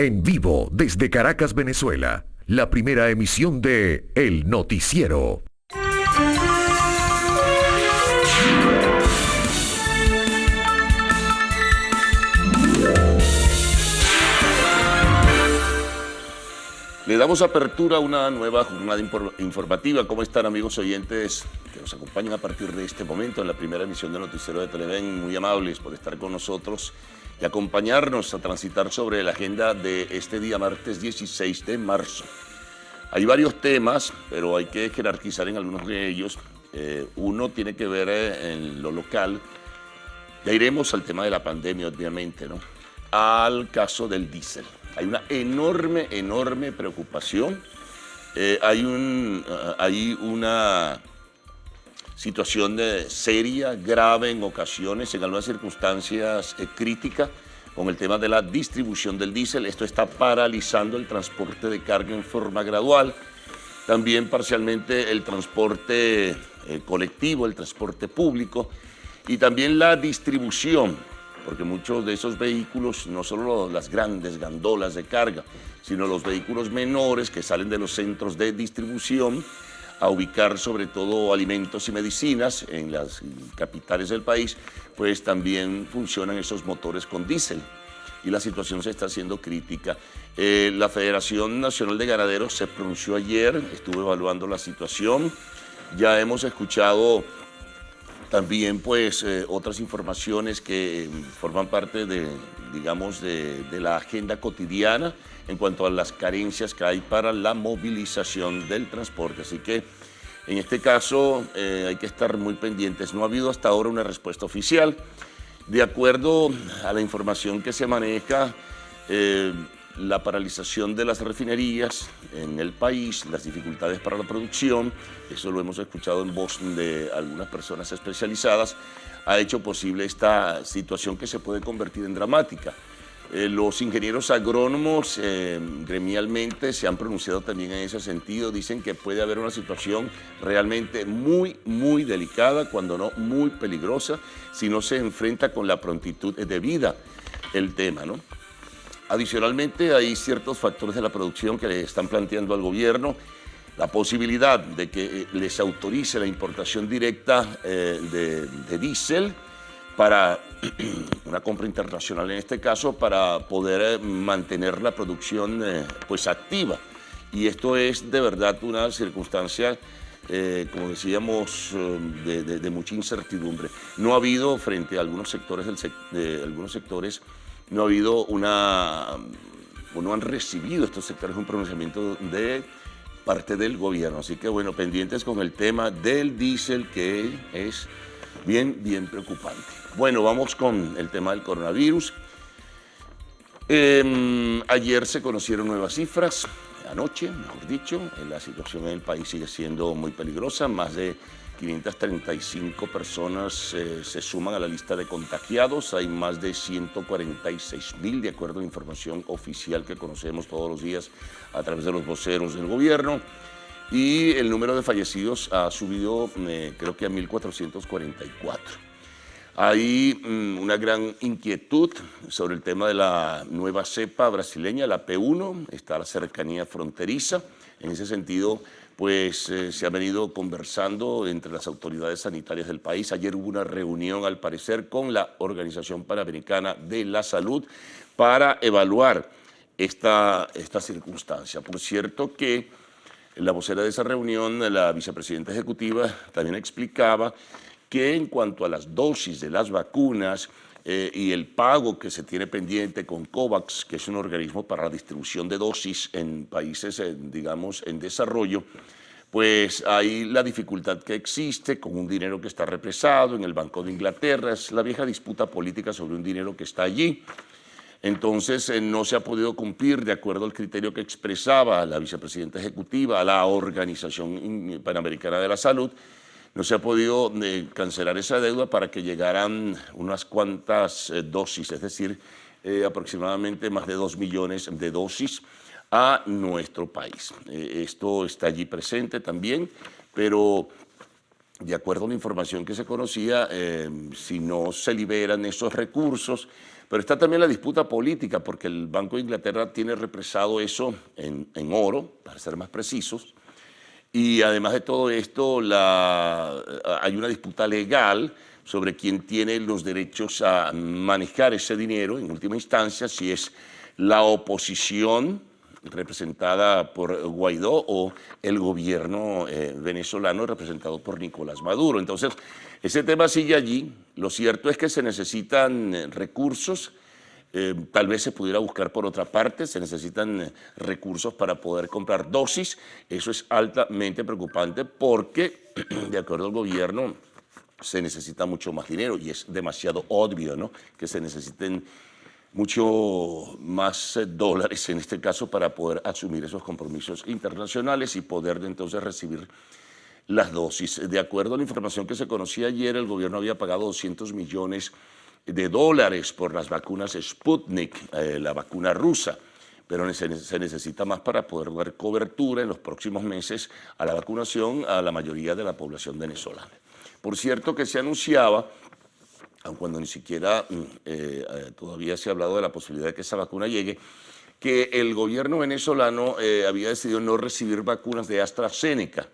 En vivo desde Caracas, Venezuela, la primera emisión de El Noticiero. Le damos apertura a una nueva jornada informativa. ¿Cómo están, amigos oyentes que nos acompañan a partir de este momento en la primera emisión del Noticiero de Televen? Muy amables por estar con nosotros y acompañarnos a transitar sobre la agenda de este día, martes 16 de marzo. Hay varios temas, pero hay que jerarquizar en algunos de ellos. Uno tiene que ver en lo local. Ya iremos al tema de la pandemia, obviamente, ¿no? Al caso del diésel. Hay una enorme preocupación. Hay una situación seria, grave en ocasiones, en algunas circunstancias críticas, con el tema de la distribución del diésel. Esto está paralizando el transporte de carga en forma gradual. También parcialmente el transporte colectivo, el transporte público y también la distribución, porque muchos de esos vehículos, no solo las grandes gandolas de carga, sino los vehículos menores que salen de los centros de distribución a ubicar sobre todo alimentos y medicinas en las capitales del país, pues también funcionan esos motores con diésel. Y la situación se está haciendo crítica. La Federación Nacional de Ganaderos se pronunció ayer, estuvo evaluando la situación. Ya hemos escuchado también pues otras informaciones que forman parte de, digamos, de la agenda cotidiana en cuanto a las carencias que hay para la movilización del transporte. Así que en este caso hay que estar muy pendientes. No ha habido hasta ahora una respuesta oficial. De acuerdo a la información que se maneja, la paralización de las refinerías en el país, las dificultades para la producción, eso lo hemos escuchado en voz de algunas personas especializadas, ha hecho posible esta situación que se puede convertir en dramática. Los ingenieros agrónomos gremialmente se han pronunciado también en ese sentido, dicen que puede haber una situación realmente muy delicada, cuando no muy peligrosa, si no se enfrenta con la prontitud debida el tema, ¿no? Adicionalmente, hay ciertos factores de la producción que le están planteando al gobierno, la posibilidad de que les autorice la importación directa de diésel para una compra internacional en este caso, para poder mantener la producción pues activa. Y esto es de verdad una circunstancia, como decíamos, de mucha incertidumbre. No ha habido, frente a algunos sectores, no ha habido o no han recibido estos sectores un pronunciamiento de parte del gobierno. Así que bueno, pendientes con el tema del diésel, que es bien preocupante. Bueno, vamos con el tema del coronavirus. Ayer se conocieron nuevas cifras, anoche, mejor dicho. La situación en el país sigue siendo muy peligrosa. Más de 535 personas se suman a la lista de contagiados. Hay más de 146.000, de acuerdo a información oficial que conocemos todos los días a través de los voceros del gobierno. Y el número de fallecidos ha subido, creo que a 1.444. Hay una gran inquietud sobre el tema de la nueva cepa brasileña, la P1, está a la cercanía fronteriza. En ese sentido, pues se ha venido conversando entre las autoridades sanitarias del país. Ayer hubo una reunión, al parecer, con la Organización Panamericana de la Salud para evaluar esta circunstancia. Por cierto que la vocera de esa reunión, la vicepresidenta ejecutiva, también explicaba que en cuanto a las dosis de las vacunas y el pago que se tiene pendiente con COVAX, que es un organismo para la distribución de dosis en países, digamos, en desarrollo, pues hay la dificultad que existe con un dinero que está represado en el Banco de Inglaterra. Es la vieja disputa política sobre un dinero que está allí. Entonces no se ha podido cumplir, de acuerdo al criterio que expresaba la vicepresidenta ejecutiva, la Organización Panamericana de la Salud. No se ha podido cancelar esa deuda para que llegaran unas cuantas dosis, es decir, aproximadamente más de 2 millones de dosis a nuestro país. Esto está allí presente también, pero de acuerdo a la información que se conocía, si no se liberan esos recursos, Pero está también la disputa política, porque el Banco de Inglaterra tiene represado eso en oro, para ser más precisos, y además de todo esto, hay una disputa legal sobre quién tiene los derechos a manejar ese dinero, en última instancia, si es la oposición representada por Guaidó o el gobierno venezolano representado por Nicolás Maduro. Entonces, ese tema sigue allí. Lo cierto es que se necesitan recursos. Tal vez se pudiera buscar por otra parte, se necesitan recursos para poder comprar dosis. Eso es altamente preocupante porque, de acuerdo al gobierno, se necesita mucho más dinero y es demasiado obvio, ¿no?, que se necesiten mucho más dólares en este caso para poder asumir esos compromisos internacionales y poder entonces recibir las dosis. De acuerdo a la información que se conocía ayer, el gobierno había pagado 200 millones de dólares por las vacunas Sputnik, la vacuna rusa, pero se necesita más para poder dar cobertura en los próximos meses a la vacunación a la mayoría de la población venezolana. Por cierto que se anunciaba, aun cuando ni siquiera todavía se ha hablado de la posibilidad de que esa vacuna llegue, que el gobierno venezolano había decidido no recibir vacunas de AstraZeneca.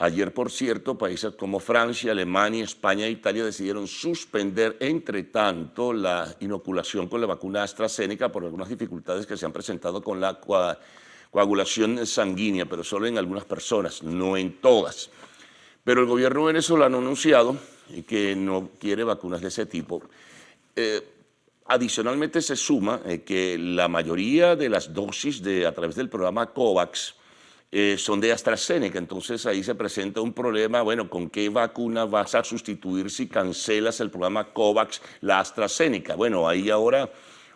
Ayer, por cierto, países como Francia, Alemania, España e Italia decidieron suspender, entre tanto, la inoculación con la vacuna AstraZeneca por algunas dificultades que se han presentado con la coagulación sanguínea, pero solo en algunas personas, no en todas. Pero el gobierno venezolano ha anunciado que no quiere vacunas de ese tipo. Adicionalmente se suma que la mayoría de las dosis a través del programa COVAX son de AstraZeneca, entonces ahí se presenta un problema, bueno, ¿con qué vacuna vas a sustituir si cancelas el programa COVAX, la AstraZeneca? Bueno, hay ahora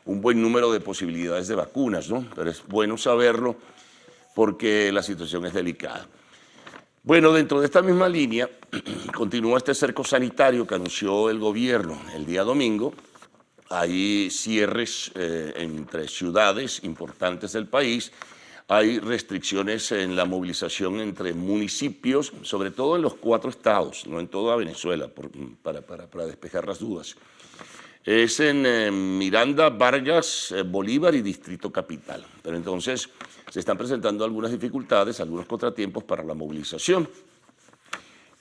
un buen número de posibilidades de vacunas, ¿no? Pero es bueno saberlo porque la situación es delicada. Bueno, dentro de esta misma línea, continúa este cerco sanitario que anunció el gobierno el día domingo. Hay cierres entre ciudades importantes del país, hay restricciones en la movilización entre municipios, sobre todo en los 4 estados, no en toda Venezuela, para despejar las dudas. Es en Miranda, Vargas, Bolívar y Distrito Capital. Pero entonces se están presentando algunas dificultades, algunos contratiempos para la movilización.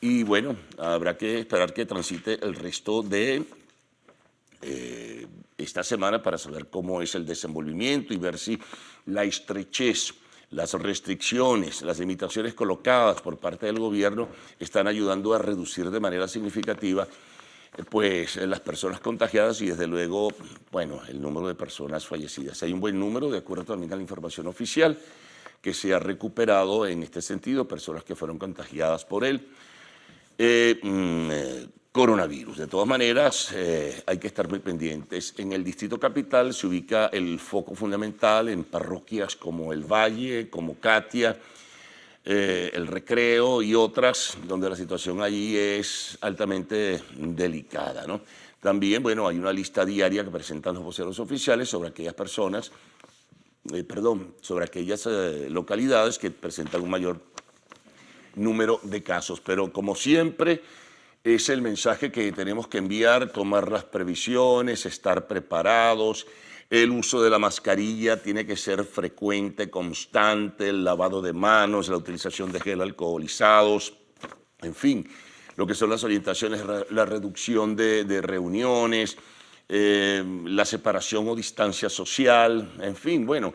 Y bueno, habrá que esperar que transite el resto de esta semana para saber cómo es el desenvolvimiento y ver si la estrechez, las restricciones, las limitaciones colocadas por parte del gobierno están ayudando a reducir de manera significativa pues las personas contagiadas y desde luego, bueno, el número de personas fallecidas. Hay un buen número, de acuerdo también a la información oficial, que se ha recuperado en este sentido, personas que fueron contagiadas por él. Coronavirus. De todas maneras, hay que estar muy pendientes. En el Distrito Capital se ubica el foco fundamental en parroquias como El Valle, como Catia, El Recreo y otras, donde la situación allí es altamente delicada, ¿no? También, bueno, hay una lista diaria que presentan los voceros oficiales sobre aquellas personas, sobre aquellas localidades que presentan un mayor número de casos. Pero como siempre, es el mensaje que tenemos que enviar, tomar las previsiones, estar preparados. El uso de la mascarilla tiene que ser frecuente, constante, el lavado de manos, la utilización de gel alcoholizados, en fin, lo que son las orientaciones, la reducción de reuniones, la separación o distancia social, en fin, bueno,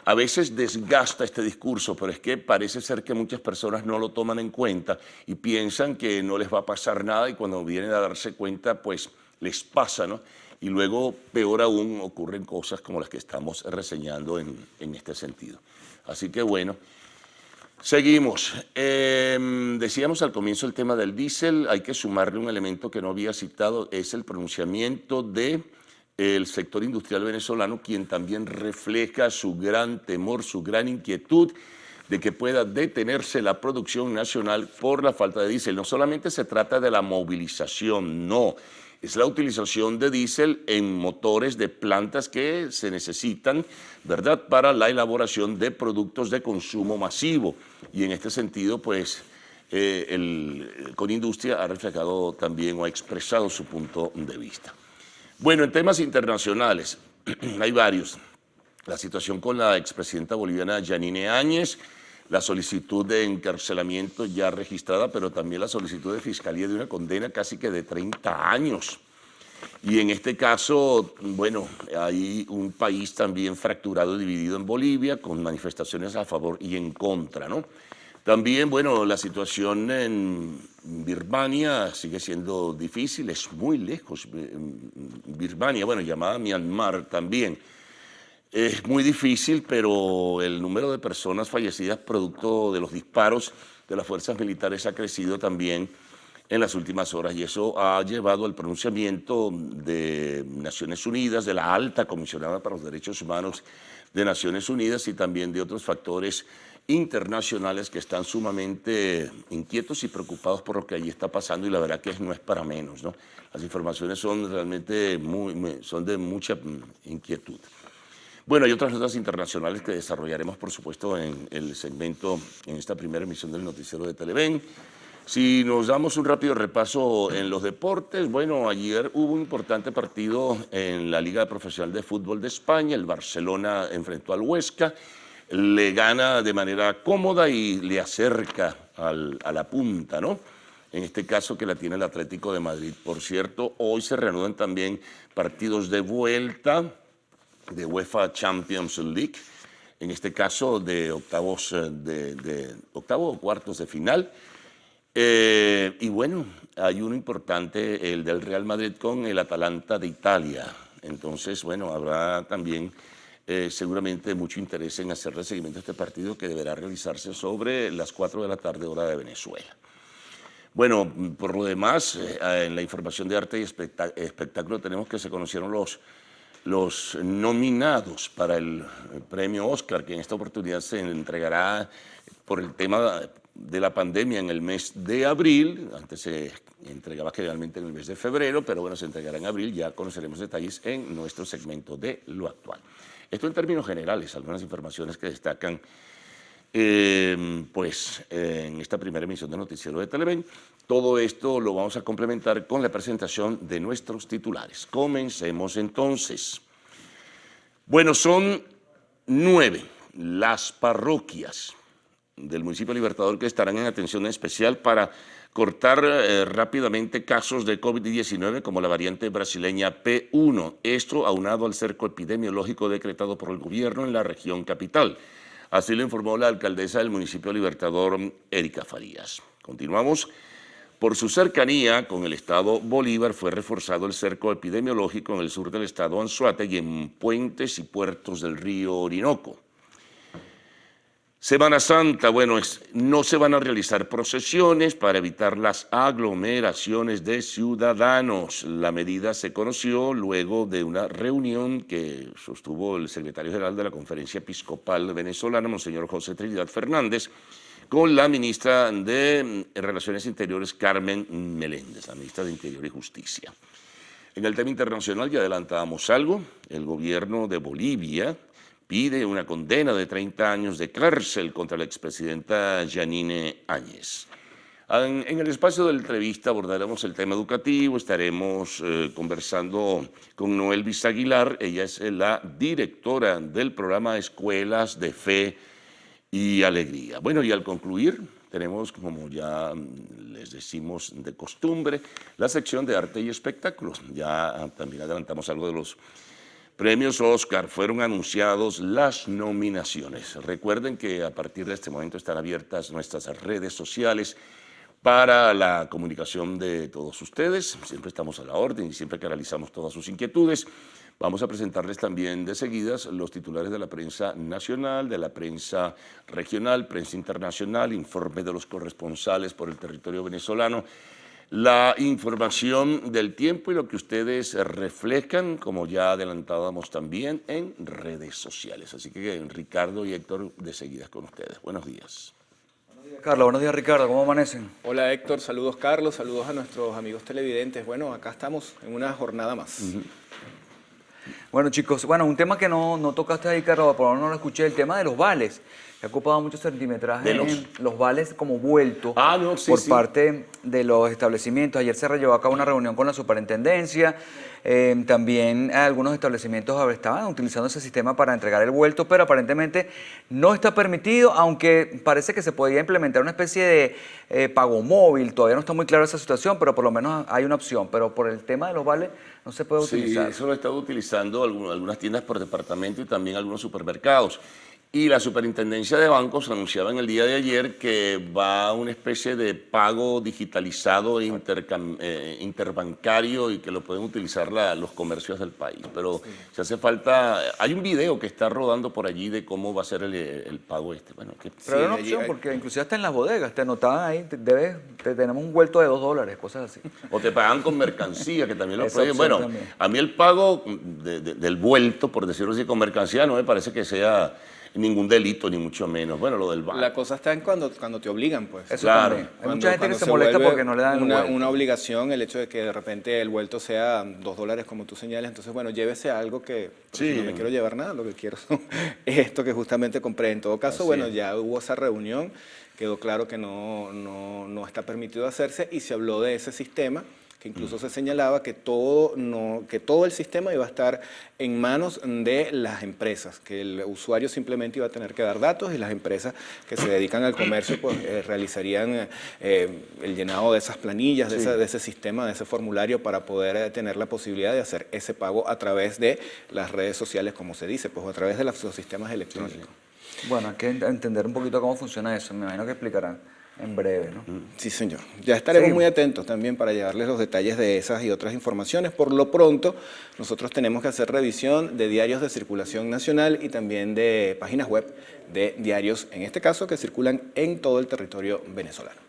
a veces desgasta este discurso, pero es que parece ser que muchas personas no lo toman en cuenta y piensan que no les va a pasar nada y cuando vienen a darse cuenta, pues les pasa, ¿no? Y luego, peor aún, ocurren cosas como las que estamos reseñando en este sentido. Así que bueno, seguimos. Decíamos al comienzo el tema del diésel, hay que sumarle un elemento que no había citado, es el pronunciamiento del sector industrial venezolano, quien también refleja su gran temor, su gran inquietud de que pueda detenerse la producción nacional por la falta de diésel. No solamente se trata de la movilización, no, es la utilización de diésel en motores de plantas que se necesitan, ¿verdad?, para la elaboración de productos de consumo masivo. Y en este sentido, pues, Conindustria ha reflejado también o ha expresado su punto de vista. Bueno, en temas internacionales, hay varios. La situación con la expresidenta boliviana Yanine Áñez, la solicitud de encarcelamiento ya registrada, pero también la solicitud de fiscalía de una condena casi que de 30 años. Y en este caso, bueno, hay un país también fracturado y dividido en Bolivia, con manifestaciones a favor y en contra, ¿no? También, bueno, la situación en Birmania sigue siendo difícil, es muy lejos. Birmania, bueno, llamada Myanmar también. Es muy difícil, pero el número de personas fallecidas producto de los disparos de las fuerzas militares ha crecido también en las últimas horas y eso ha llevado al pronunciamiento de Naciones Unidas, de la alta comisionada para los derechos humanos de Naciones Unidas y también de otros factores internacionales que están sumamente inquietos y preocupados por lo que allí está pasando y la verdad que no es para menos, ¿no? Las informaciones son realmente son de mucha inquietud. Bueno, hay otras notas internacionales que desarrollaremos, por supuesto, en el segmento, en esta primera emisión del noticiero de Televen. Si nos damos un rápido repaso en los deportes, bueno, ayer hubo un importante partido en la Liga Profesional de Fútbol de España. El Barcelona enfrentó al Huesca, le gana de manera cómoda y le acerca a la punta, ¿no? En este caso que la tiene el Atlético de Madrid. Por cierto, hoy se reanudan también partidos de vuelta de UEFA Champions League, en este caso de octavos, octavo o cuartos de final. Y bueno, hay uno importante, el del Real Madrid con el Atalanta de Italia. Entonces, bueno, habrá también seguramente mucho interés en hacerle seguimiento a este partido que deberá realizarse sobre las 4 de la tarde, hora de Venezuela. Bueno, por lo demás, en la información de arte y espectáculo tenemos que se conocieron los nominados para el premio Oscar, que en esta oportunidad se entregará por el tema de la pandemia en el mes de abril. Antes se entregaba generalmente en el mes de febrero, pero bueno, se entregará en abril. Ya conoceremos detalles en nuestro segmento de lo actual. Esto en términos generales, algunas informaciones que destacan en esta primera emisión de Noticiero de Televen. Todo esto lo vamos a complementar con la presentación de nuestros titulares. Comencemos entonces. Bueno, son 9 las parroquias del municipio Libertador que estarán en atención especial para cortar rápidamente casos de COVID-19 como la variante brasileña P1. Esto aunado al cerco epidemiológico decretado por el gobierno en la región capital. Así lo informó la alcaldesa del municipio Libertador, Erika Farías. Continuamos. Por su cercanía con el estado Bolívar fue reforzado el cerco epidemiológico en el sur del estado Anzoátegui y en puentes y puertos del río Orinoco. Semana Santa, bueno, no se van a realizar procesiones para evitar las aglomeraciones de ciudadanos. La medida se conoció luego de una reunión que sostuvo el secretario general de la Conferencia Episcopal Venezolana, Monseñor José Trinidad Fernández, con la ministra de Relaciones Interiores, Carmen Meléndez, la ministra de Interior y Justicia. En el tema internacional ya adelantábamos algo. El gobierno de Bolivia pide una condena de 30 años de cárcel contra la expresidenta Yanine Áñez. En el espacio de la entrevista abordaremos el tema educativo, estaremos conversando con Noel Bizaguilar. Ella es la directora del programa Escuelas de Fe y Alegría. Bueno, y al concluir tenemos, como ya les decimos de costumbre, la sección de arte y espectáculos. Ya también adelantamos algo de los premios Oscar. Fueron anunciados las nominaciones. Recuerden que a partir de este momento están abiertas nuestras redes sociales para la comunicación de todos ustedes. Siempre estamos a la orden y siempre que realizamos todas sus inquietudes. Vamos a presentarles también de seguidas los titulares de la prensa nacional, de la prensa regional, prensa internacional, informe de los corresponsales por el territorio venezolano, la información del tiempo y lo que ustedes reflejan, como ya adelantábamos también, en redes sociales. Así que Ricardo y Héctor, de seguidas con ustedes. Buenos días. Buenos días, Carlos. Buenos días, Ricardo. ¿Cómo amanecen? Hola, Héctor. Saludos, Carlos. Saludos a nuestros amigos televidentes. Bueno, acá estamos en una jornada más. Bueno, chicos, un tema que no tocaste ahí, Carlos, por lo menos no lo escuché, el tema de los vales. que ha ocupado mucho centimetraje De los- en los vales como vuelto No, sí, por sí. parte de los establecimientos. Ayer se llevó a cabo una reunión con la superintendencia. También algunos establecimientos estaban utilizando ese sistema para entregar el vuelto, pero aparentemente no está permitido, aunque parece que se podría implementar una especie de pago móvil. Todavía no está muy clara esa situación, pero por lo menos hay una opción. Pero por el tema de los vales no se puede Sí, utilizar. eso lo han estado utilizando algunas tiendas por departamento y también algunos supermercados. Y la Superintendencia de Bancos anunciaba en el día de ayer que va a una especie de pago digitalizado interbancario y que lo pueden utilizar los comercios del país. Pero si hace falta, hay un video que está rodando por allí de cómo va a ser el pago este. Bueno, Pero hay una Sí, opción, allí hay- porque inclusive hasta en las bodegas te anotaban ahí, tenemos un vuelto de $2, cosas así. O te pagan con mercancía, que también lo Esa pueden. opción Bueno, también. a mí el pago del vuelto, por decirlo así, con mercancía no me parece que sea ningún delito, ni mucho menos. Bueno, lo del banco. La cosa está en cuando te obligan, pues. Eso Claro. también. Hay mucha gente que se molesta vuelve porque no le dan el vuelto. una obligación, el hecho de que de repente el vuelto sea $2, como tú señalas. Entonces, bueno, llévese algo que Sí. si no me quiero llevar nada, lo que quiero es esto que justamente compré. En todo caso, Así bueno, es. ya hubo esa reunión, quedó claro que no está permitido hacerse y se habló de ese sistema, que incluso se señalaba que todo el sistema iba a estar en manos de las empresas, que el usuario simplemente iba a tener que dar datos y las empresas que se dedican al comercio pues realizarían el llenado de esas planillas, de ese sistema, de ese formulario para poder tener la posibilidad de hacer ese pago a través de las redes sociales, como se dice, pues a través de los sistemas electrónicos. Bueno, hay que entender un poquito cómo funciona eso. Me imagino que explicarán en breve, ¿no? Sí, señor. Ya estaremos Sí. muy atentos también para llevarles los detalles de esas y otras informaciones. Por lo pronto, nosotros tenemos que hacer revisión de diarios de circulación nacional y también de páginas web de diarios, en este caso, que circulan en todo el territorio venezolano.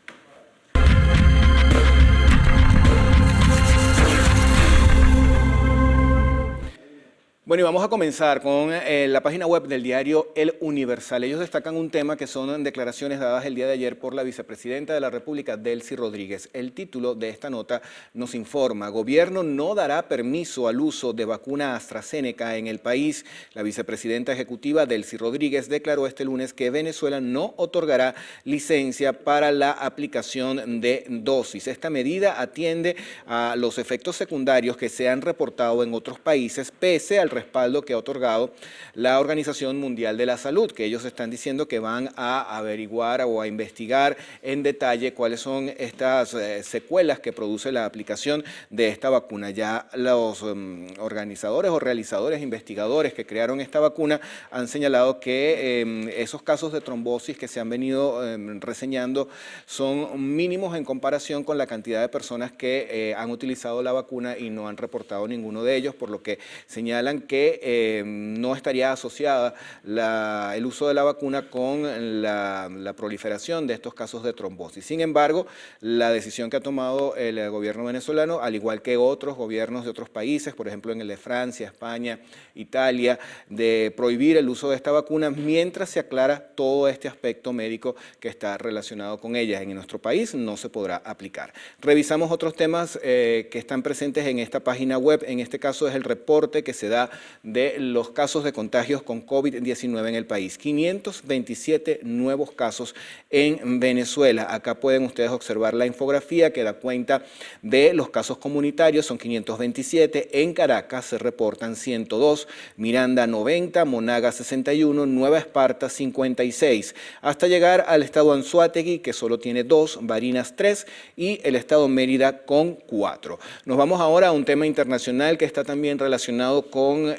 Bueno, y vamos a comenzar con la página web del diario El Universal. Ellos destacan un tema que son declaraciones dadas el día de ayer por la vicepresidenta de la República, Delcy Rodríguez. El título de esta nota nos informa: Gobierno no dará permiso al uso de vacuna AstraZeneca en el país. La vicepresidenta ejecutiva, Delcy Rodríguez, declaró este lunes que Venezuela no otorgará licencia para la aplicación de dosis. Esta medida atiende a los efectos secundarios que se han reportado en otros países, pese al respaldo que ha otorgado la Organización Mundial de la Salud, que ellos están diciendo que van a averiguar o a investigar en detalle cuáles son estas secuelas que produce la aplicación de esta vacuna. Ya los organizadores o realizadores, investigadores que crearon esta vacuna han señalado que esos casos de trombosis que se han venido reseñando son mínimos en comparación con la cantidad de personas que han utilizado la vacuna y no han reportado ninguno de ellos, por lo que señalan que no estaría asociada el uso de la vacuna con la proliferación de estos casos de trombosis. Sin embargo, la decisión que ha tomado el gobierno venezolano, al igual que otros gobiernos de otros países, por ejemplo en el de Francia, España, Italia, de prohibir el uso de esta vacuna mientras se aclara todo este aspecto médico que está relacionado con ella. En nuestro país no se podrá aplicar. Revisamos otros temas que están presentes en esta página web. En este caso es el reporte que se da de los casos de contagios con COVID-19 en el país. 527 nuevos casos en Venezuela. Acá pueden ustedes observar la infografía que da cuenta de los casos comunitarios. Son 527. En Caracas se reportan 102, Miranda 90, Monaga 61, Nueva Esparta 56. Hasta llegar al estado Anzoátegui, que solo tiene 2, Barinas 3 y el estado Mérida con 4. Nos vamos ahora a un tema internacional que está también relacionado con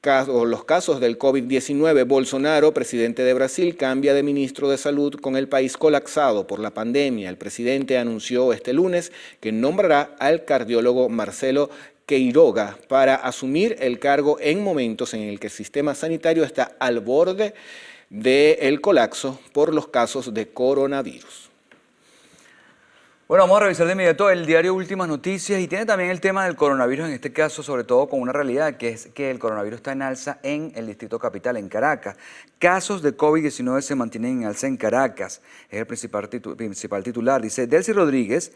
los casos del COVID-19. Bolsonaro, presidente de Brasil, cambia de ministro de Salud con el país colapsado por la pandemia. El presidente anunció este lunes que nombrará al cardiólogo Marcelo Queiroga para asumir el cargo en momentos en el que el sistema sanitario está al borde del colapso por los casos de coronavirus. Bueno, vamos a revisar de inmediato el diario Últimas Noticias y tiene también el tema del coronavirus, en este caso sobre todo con una realidad que es que el coronavirus está en alza en el Distrito Capital, en Caracas. Casos de COVID-19 se mantienen en alza en Caracas, es el principal titular. Dice, Delcy Rodríguez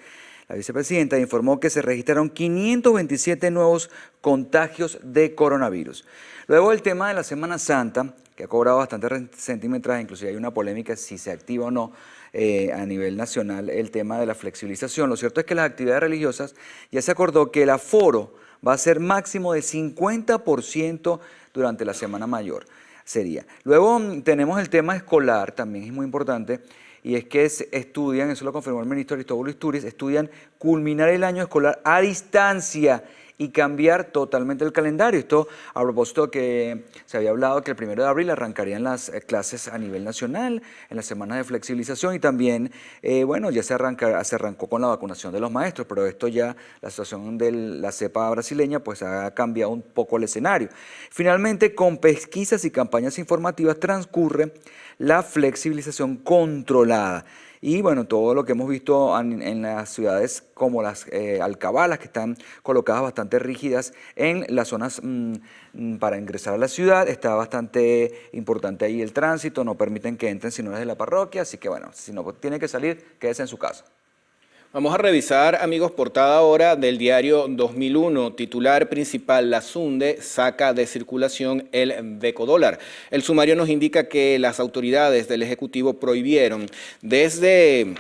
La vicepresidenta informó que se registraron 527 nuevos contagios de coronavirus. Luego el tema de la Semana Santa, que ha cobrado bastante centímetros, inclusive hay una polémica si se activa o no a nivel nacional el tema de la flexibilización. Lo cierto es que las actividades religiosas ya se acordó que el aforo va a ser máximo de 50% durante la Semana Mayor. Luego tenemos el tema escolar, también es muy importante, y es que estudian, eso lo confirmó el ministro Aristóbulo Isturiz, estudian culminar el año escolar a distancia y cambiar totalmente el calendario. Esto a propósito que se había hablado que el 1 de abril arrancarían las clases a nivel nacional, en las semanas de flexibilización y también, ya se arrancó con la vacunación de los maestros, pero esto ya, la situación de la cepa brasileña, pues ha cambiado un poco el escenario. Finalmente, con pesquisas y campañas informativas transcurre la flexibilización controlada. Y bueno, todo lo que hemos visto en las ciudades como las alcabalas, que están colocadas bastante rígidas en las zonas para ingresar a la ciudad. Está bastante importante ahí el tránsito, no permiten que entren si no es de la parroquia, así que bueno, si no tiene que salir, quédese en su casa. Vamos a revisar, amigos, portada ahora del diario 2001, titular principal, la SUNDE saca de circulación el becodólar. El sumario nos indica que las autoridades del Ejecutivo prohibieron desde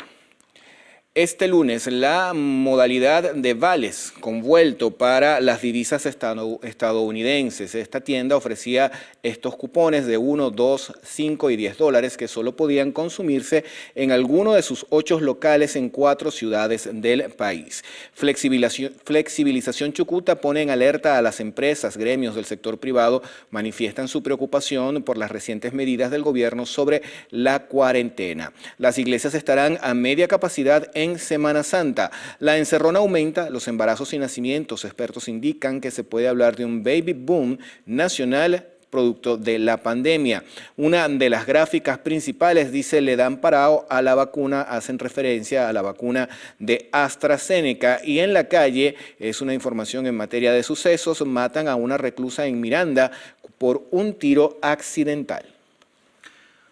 este lunes la modalidad de vales con vuelto para las divisas estadounidenses. Esta tienda ofrecía estos cupones de 1, 2, 5 y 10 dólares que solo podían consumirse en alguno de sus 8 locales en 4 ciudades del país. Flexibilización Chucuta pone en alerta a las empresas, gremios del sector privado, manifiestan su preocupación por las recientes medidas del gobierno sobre la cuarentena. Las iglesias estarán a media capacidad en Semana Santa. La encerrona aumenta, los embarazos y nacimientos. Expertos indican que se puede hablar de un baby boom nacional producto de la pandemia. Una de las gráficas principales dice le dan parado a la vacuna, hacen referencia a la vacuna de AstraZeneca, y en la calle es una información en materia de sucesos, matan a una reclusa en Miranda por un tiro accidental.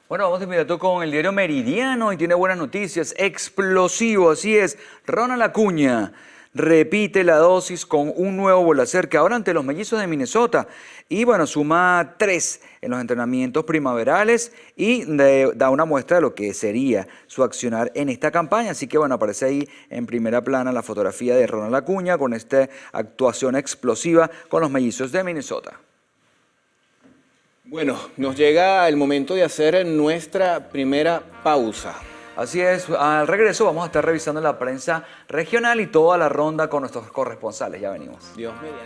Bueno, vamos de inmediato con el diario Meridiano y tiene buenas noticias. Explosivo, así es. Ronald Acuña repite la dosis con un nuevo Bolacerca ahora ante los Mellizos de Minnesota. Y bueno, suma 3 en los entrenamientos primaverales y da una muestra de lo que sería su accionar en esta campaña. Así que bueno, aparece ahí en primera plana la fotografía de Ronald Acuña con esta actuación explosiva con los Mellizos de Minnesota. Bueno, nos llega el momento de hacer nuestra primera pausa. Así es, al regreso vamos a estar revisando la prensa regional y toda la ronda con nuestros corresponsales. Ya venimos. Dios mediante.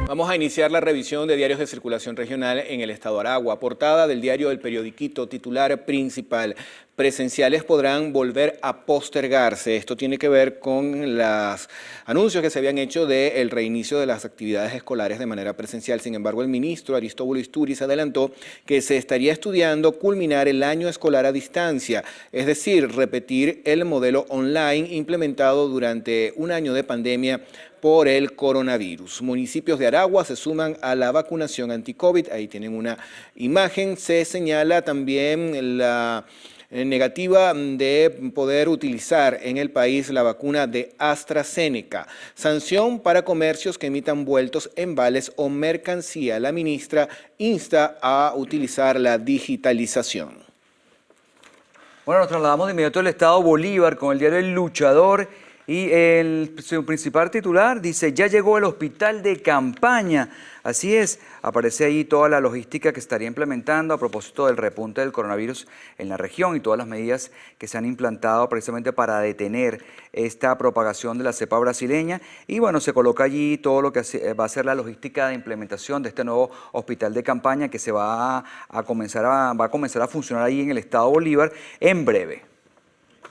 Vamos a iniciar la revisión de diarios de circulación regional en el estado Aragua. Portada del diario El Periodiquito, titular principal. Presenciales podrán volver a postergarse. Esto tiene que ver con los anuncios que se habían hecho del reinicio de las actividades escolares de manera presencial. Sin embargo, el ministro Aristóbulo Isturiz adelantó que se estaría estudiando culminar el año escolar a distancia, es decir, repetir el modelo online implementado durante un año de pandemia por el coronavirus. Municipios de Aragua se suman a la vacunación anti-COVID. Ahí tienen una imagen. Se señala también la negativa de poder utilizar en el país la vacuna de AstraZeneca. Sanción para comercios que emitan vueltos en vales o mercancía. La ministra insta a utilizar la digitalización. Bueno, nos trasladamos de inmediato al estado Bolívar con el diario El Luchador. Y su principal titular dice, ya llegó el hospital de campaña. Así es, aparece ahí toda la logística que estaría implementando a propósito del repunte del coronavirus en la región y todas las medidas que se han implantado precisamente para detener esta propagación de la cepa brasileña. Y bueno, se coloca allí todo lo que va a ser la logística de implementación de este nuevo hospital de campaña que se va a comenzar a funcionar ahí en el estado Bolívar en breve.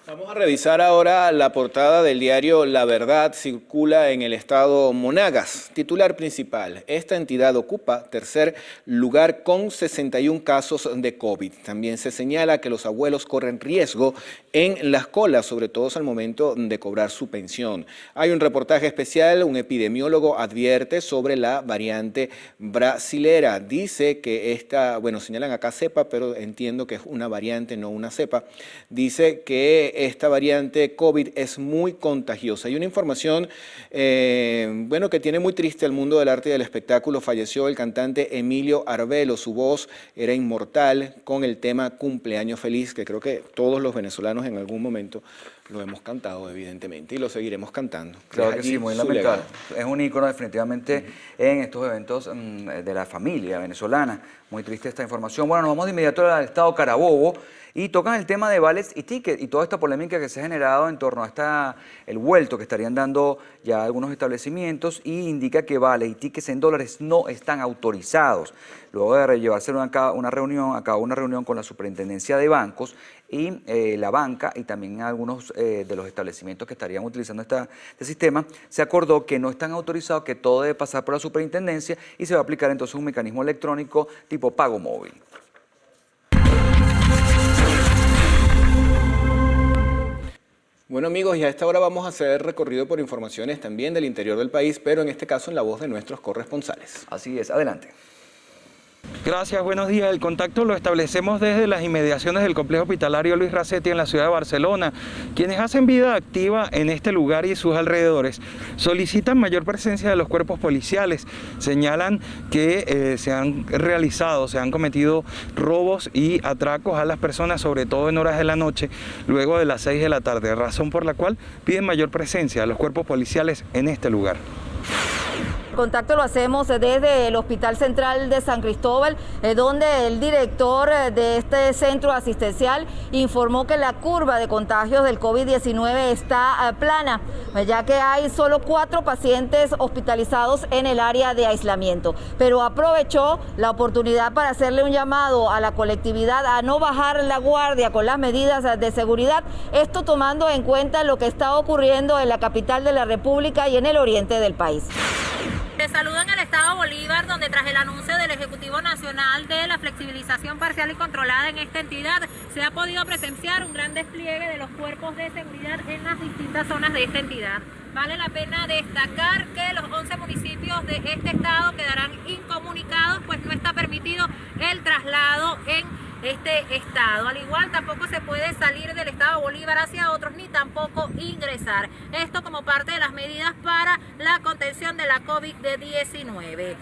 Vamos a revisar ahora la portada del diario La Verdad. Circula en el estado Monagas. Titular principal: esta entidad ocupa tercer lugar con 61 casos de COVID. También se señala que los abuelos corren riesgo en las colas, sobre todo al momento de cobrar su pensión. Hay un reportaje especial. Un epidemiólogo advierte sobre la variante brasilera. Dice que esta, bueno, señalan acá cepa, pero entiendo que es una variante, no una cepa. Dice que esta variante COVID es muy contagiosa. Hay una información bueno, que tiene muy triste el mundo del arte y del espectáculo. Falleció el cantante Emilio Arbelo. Su voz era inmortal con el tema Cumpleaños Feliz, que creo que todos los venezolanos en algún momento lo hemos cantado, evidentemente, y lo seguiremos cantando. Claro que sí, muy lamentable. Es un ícono definitivamente en estos eventos de la familia venezolana. Muy triste esta información. Bueno, nos vamos de inmediato al estado Carabobo y tocan el tema de vales y tickets y toda esta polémica que se ha generado en torno a el vuelto que estarían dando ya algunos establecimientos, y indica que vales y tickets en dólares no están autorizados. Luego de llevarse a cabo una reunión con la Superintendencia de Bancos y la banca y también algunos de los establecimientos que estarían utilizando este sistema, se acordó que no están autorizados, que todo debe pasar por la superintendencia y se va a aplicar entonces un mecanismo electrónico tipo pago móvil. Bueno, amigos, y a esta hora vamos a hacer recorrido por informaciones también del interior del país, pero en este caso en la voz de nuestros corresponsales. Así es, adelante. Gracias, buenos días. El contacto lo establecemos desde las inmediaciones del complejo hospitalario Luis Racetti en la ciudad de Barcelona. Quienes hacen vida activa en este lugar y sus alrededores solicitan mayor presencia de los cuerpos policiales. Señalan que se han cometido robos y atracos a las personas, sobre todo en horas de la noche, luego de las 6 de la tarde, razón por la cual piden mayor presencia de los cuerpos policiales en este lugar. Contacto lo hacemos desde el Hospital Central de San Cristóbal, donde el director de este centro asistencial informó que la curva de contagios del COVID-19 está plana, ya que hay solo 4 pacientes hospitalizados en el área de aislamiento. Pero aprovechó la oportunidad para hacerle un llamado a la colectividad a no bajar la guardia con las medidas de seguridad, esto tomando en cuenta lo que está ocurriendo en la capital de la República y en el oriente del país. Te saludo en el estado Bolívar, donde tras el anuncio del Ejecutivo Nacional de la flexibilización parcial y controlada en esta entidad, se ha podido presenciar un gran despliegue de los cuerpos de seguridad en las distintas zonas de esta entidad. Vale la pena destacar que los 11 municipios de este estado quedarán incomunicados, pues no está permitido el traslado en este estado. Al igual, tampoco se puede salir del estado Bolívar hacia otros, ni tampoco ingresar. Esto como parte de las medidas para la contención de la COVID-19.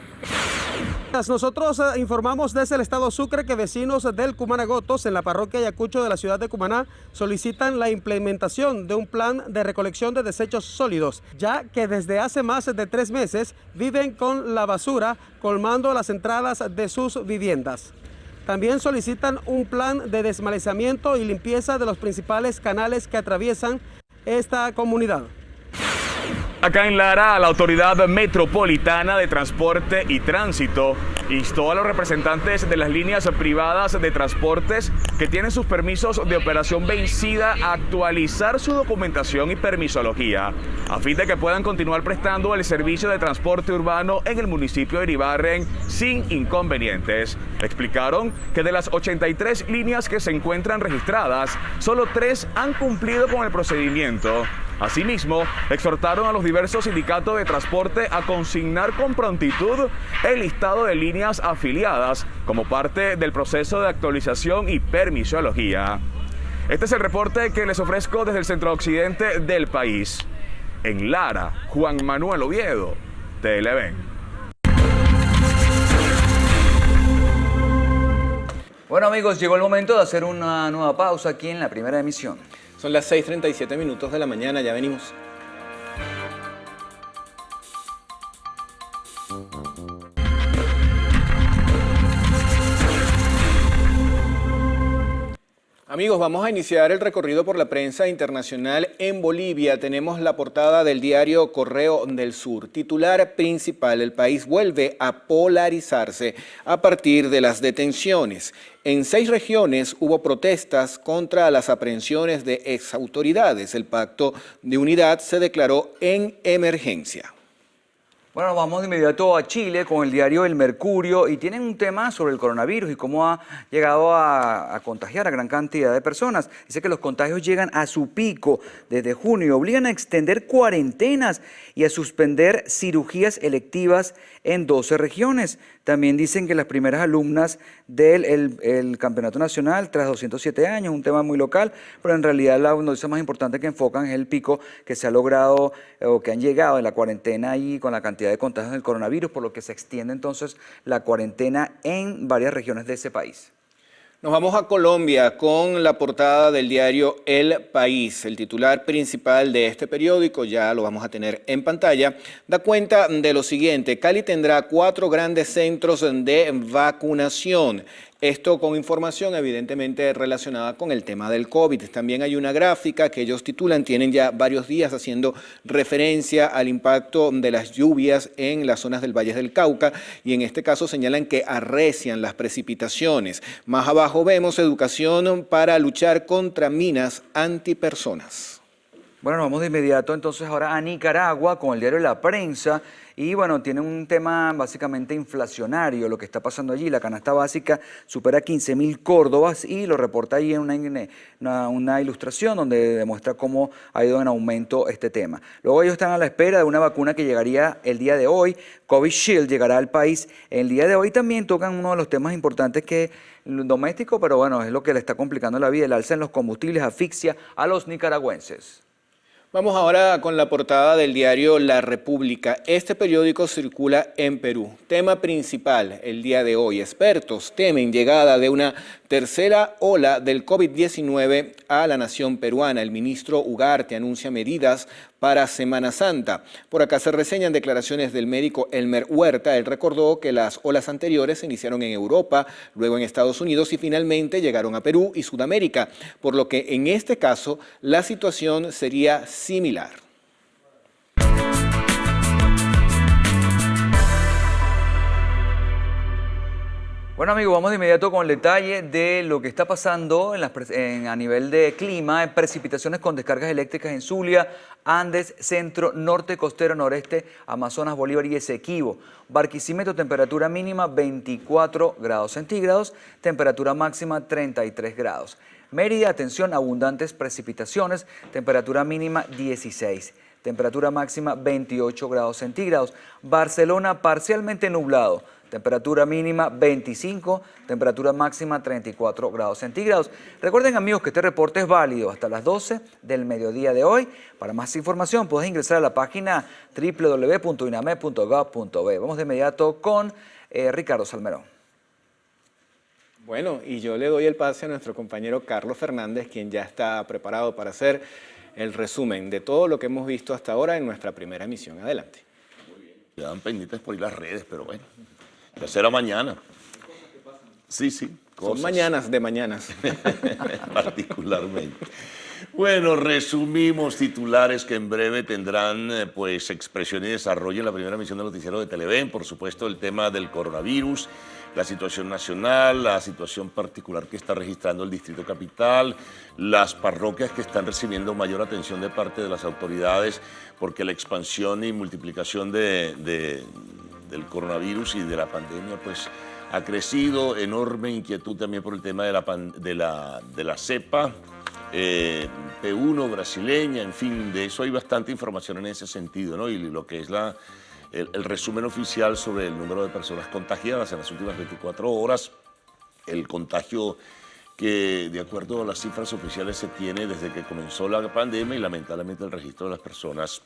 Nosotros informamos desde el estado Sucre que vecinos del Cumanagotos, en la parroquia Ayacucho de la ciudad de Cumaná, solicitan la implementación de un plan de recolección de desechos sólidos, ya que desde hace más de 3 meses viven con la basura colmando las entradas de sus viviendas. También solicitan un plan de desmalezamiento y limpieza de los principales canales que atraviesan esta comunidad. Acá en Lara, la Autoridad Metropolitana de Transporte y Tránsito instó a los representantes de las líneas privadas de transportes que tienen sus permisos de operación vencida a actualizar su documentación y permisología a fin de que puedan continuar prestando el servicio de transporte urbano en el municipio de Iribarren sin inconvenientes. Explicaron que de las 83 líneas que se encuentran registradas, solo 3 han cumplido con el procedimiento. Asimismo, exhortaron a los diversos sindicatos de transporte a consignar con prontitud el listado de líneas afiliadas como parte del proceso de actualización y permisología. Este es el reporte que les ofrezco desde el centro occidente del país. En Lara, Juan Manuel Oviedo, Televen. Bueno, amigos, llegó el momento de hacer una nueva pausa aquí en la primera emisión. Son las 6:37 minutos de la mañana, ya venimos. Amigos, vamos a iniciar el recorrido por la prensa internacional en Bolivia. Tenemos la portada del diario Correo del Sur. Titular principal: el país vuelve a polarizarse a partir de las detenciones. En 6 regiones hubo protestas contra las aprehensiones de exautoridades. El pacto de unidad se declaró en emergencia. Bueno, nos vamos de inmediato a Chile con el diario El Mercurio y tienen un tema sobre el coronavirus y cómo ha llegado a contagiar a gran cantidad de personas. Dice que los contagios llegan a su pico desde junio y obligan a extender cuarentenas y a suspender cirugías electivas en 12 regiones. También dicen que las primeras alumnas del el Campeonato Nacional, tras 207 años, un tema muy local, pero en realidad la noticia más importante que enfocan es el pico que se ha logrado o que han llegado en la cuarentena y con la cantidad de contagios del coronavirus, por lo que se extiende entonces la cuarentena en varias regiones de ese país. Nos vamos a Colombia con la portada del diario El País. El titular principal de este periódico, ya lo vamos a tener en pantalla, da cuenta de lo siguiente: Cali tendrá 4 grandes centros de vacunación. Esto con información evidentemente relacionada con el tema del COVID. También hay una gráfica que ellos titulan, tienen ya varios días haciendo referencia al impacto de las lluvias en las zonas del Valle del Cauca y en este caso señalan que arrecian las precipitaciones. Más abajo vemos educación para luchar contra minas antipersonas. Bueno, nos vamos de inmediato entonces ahora a Nicaragua con el diario La Prensa. Y bueno, tiene un tema básicamente inflacionario, lo que está pasando allí. La canasta básica supera 15.000 córdobas y lo reporta ahí en una ilustración donde demuestra cómo ha ido en aumento este tema. Luego ellos están a la espera de una vacuna que llegaría el día de hoy. Covishield llegará al país el día de hoy. También tocan uno de los temas importantes que doméstico, pero bueno, es lo que le está complicando la vida. El alza en los combustibles asfixia a los nicaragüenses. Vamos ahora con la portada del diario La República. Este periódico circula en Perú. Tema principal el día de hoy: expertos temen llegada de una tercera ola del COVID-19 a la nación peruana. El ministro Ugarte anuncia medidas para Semana Santa. Por acá se reseñan declaraciones del médico Elmer Huerta. Él recordó que las olas anteriores se iniciaron en Europa, luego en Estados Unidos y finalmente llegaron a Perú y Sudamérica, por lo que en este caso la situación sería similar. Bueno amigos, vamos de inmediato con el detalle de lo que está pasando a nivel de clima, precipitaciones con descargas eléctricas en Zulia, Andes, centro, norte, costero, noreste, Amazonas, Bolívar y Esequibo. Barquisimeto, temperatura mínima 24 grados centígrados, temperatura máxima 33 grados. Mérida, atención, abundantes precipitaciones, temperatura mínima 16. Temperatura máxima 28 grados centígrados. Barcelona, parcialmente nublado. Temperatura mínima 25, temperatura máxima 34 grados centígrados. Recuerden amigos que este reporte es válido hasta las 12 del mediodía de hoy. Para más información puedes ingresar a la página www.iname.gov.be. Vamos de inmediato con Ricardo Salmerón. Bueno, y yo le doy el pase a nuestro compañero Carlos Fernández, quien ya está preparado para hacer el resumen de todo lo que hemos visto hasta ahora en nuestra primera emisión. Adelante. Quedan pendientes por ir las redes, pero bueno. Ya será mañana. Sí, sí. Son mañanas de mañanas. Particularmente. Bueno, resumimos titulares que en breve tendrán pues expresión y desarrollo en la primera emisión del noticiero de Televen. Por supuesto, el tema del coronavirus, la situación nacional, la situación particular que está registrando el Distrito Capital, las parroquias que están recibiendo mayor atención de parte de las autoridades porque la expansión y multiplicación del coronavirus y de la pandemia pues ha crecido, enorme inquietud también por el tema de la cepa, P1 brasileña, en fin, de eso hay bastante información en ese sentido, ¿no? Y lo que es el resumen oficial sobre el número de personas contagiadas en las últimas 24 horas, el contagio que de acuerdo a las cifras oficiales se tiene desde que comenzó la pandemia y lamentablemente el registro de las personas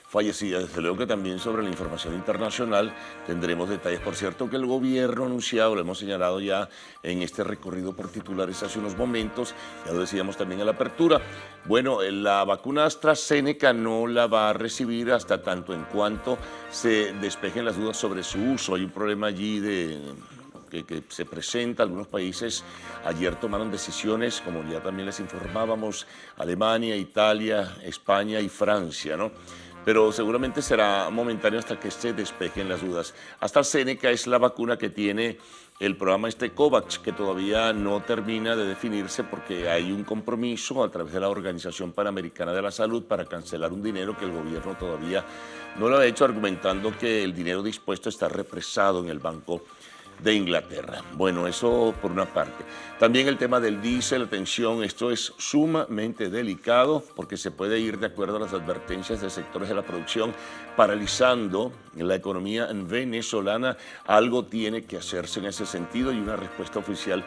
fallecidas. Desde luego que también sobre la información internacional tendremos detalles. Por cierto que el gobierno ha anunciado, lo hemos señalado ya en este recorrido por titulares hace unos momentos, ya lo decíamos también en la apertura, bueno, la vacuna AstraZeneca no la va a recibir hasta tanto en cuanto se despejen las dudas sobre su uso. Hay un problema allí que se presenta. Algunos países ayer tomaron decisiones, como ya también les informábamos, Alemania, Italia, España y Francia, ¿no? Pero seguramente será momentáneo hasta que se despejen las dudas. AstraZeneca es la vacuna que tiene el programa COVAX, que todavía no termina de definirse porque hay un compromiso a través de la Organización Panamericana de la Salud para cancelar un dinero que el gobierno todavía no lo ha hecho, argumentando que el dinero dispuesto está represado en el Banco de Inglaterra. Bueno, eso por una parte. También el tema del diésel, atención, esto es sumamente delicado porque se puede ir, de acuerdo a las advertencias de sectores de la producción, paralizando la economía venezolana. Algo tiene que hacerse en ese sentido y una respuesta oficial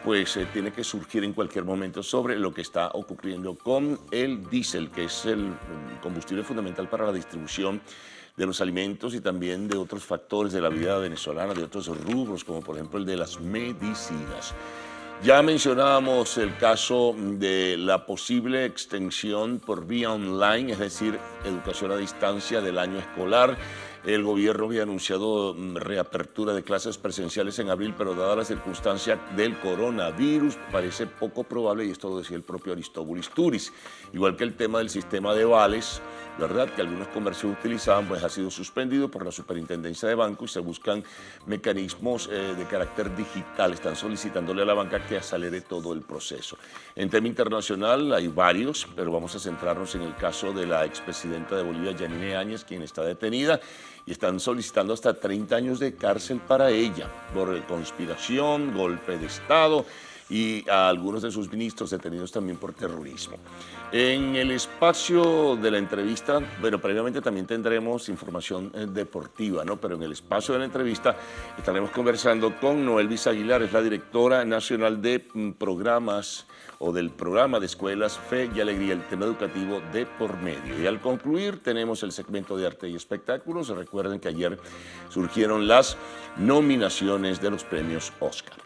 pues tiene que surgir en cualquier momento sobre lo que está ocurriendo con el diésel, que es el combustible fundamental para la distribución de los alimentos y también de otros factores de la vida venezolana, de otros rubros, como por ejemplo el de las medicinas. Ya mencionábamos el caso de la posible extensión por vía online, es decir, educación a distancia del año escolar. El gobierno había anunciado reapertura de clases presenciales en abril, pero dada la circunstancia del coronavirus, parece poco probable, y esto lo decía el propio Aristóbulo Istúriz. Igual que el tema del sistema de vales, ¿verdad?, que algunos comercios utilizaban, pues ha sido suspendido por la Superintendencia de Banco y se buscan mecanismos de carácter digital. Están solicitándole a la banca que acelere todo el proceso. En tema internacional hay varios, pero vamos a centrarnos en el caso de la expresidenta de Bolivia, Yanine Áñez, quien está detenida, y están solicitando hasta 30 años de cárcel para ella por conspiración, golpe de Estado, y a algunos de sus ministros detenidos también por terrorismo. En el espacio de la entrevista, bueno, previamente también tendremos información deportiva, ¿no? Pero en el espacio de la entrevista estaremos conversando con Noelvis Aguilar, es la directora nacional de programas o del programa de escuelas Fe y Alegría, el tema educativo de por medio. Y al concluir tenemos el segmento de arte y espectáculos. Recuerden que ayer surgieron las nominaciones de los premios Oscar.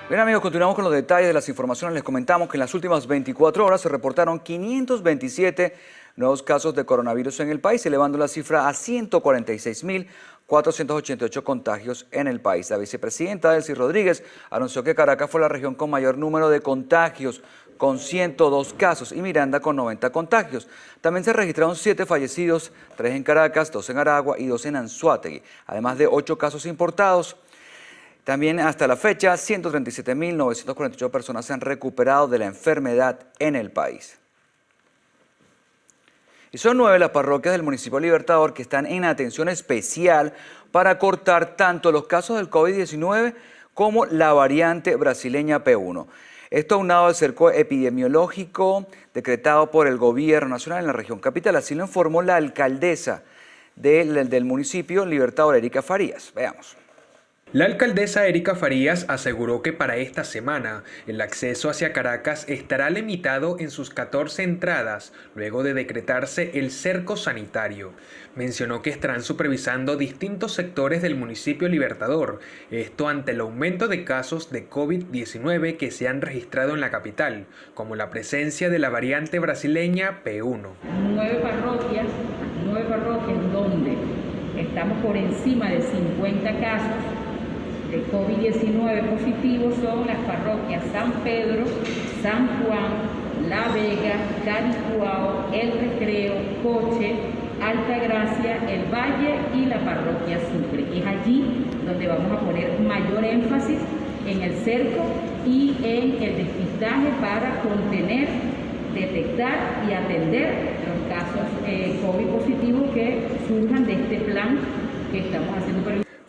Bien amigos, continuamos con los detalles de las informaciones. Les comentamos que en las últimas 24 horas se reportaron 527 nuevos casos de coronavirus en el país, elevando la cifra a 146.488 contagios en el país. La vicepresidenta Delcy Rodríguez anunció que Caracas fue la región con mayor número de contagios, con 102 casos, y Miranda con 90 contagios. También se registraron 7 fallecidos, 3 en Caracas, 2 en Aragua y 2 en Anzoátegui, además de 8 casos importados. También hasta la fecha, 137.948 personas se han recuperado de la enfermedad en el país. Y son 9 las parroquias del municipio Libertador que están en atención especial para cortar tanto los casos del COVID-19 como la variante brasileña P1. Esto aunado al cerco epidemiológico decretado por el gobierno nacional en la región capital. Así lo informó la alcaldesa del municipio Libertador, Erika Farías. Veamos. La alcaldesa Erika Farías aseguró que para esta semana el acceso hacia Caracas estará limitado en sus 14 entradas, luego de decretarse el cerco sanitario. Mencionó que estarán supervisando distintos sectores del municipio Libertador, esto ante el aumento de casos de COVID-19 que se han registrado en la capital, como la presencia de la variante brasileña P1. 9 parroquias donde estamos por encima de 50 casos de COVID-19 positivos son las parroquias San Pedro, San Juan, La Vega, Caricuao, El Recreo, Coche, Altagracia, El Valle y la parroquia Sucre. Es allí donde vamos a poner mayor énfasis en el cerco y en el despistaje para contener, detectar y atender los casos COVID positivos que surjan de este plan que estamos haciendo.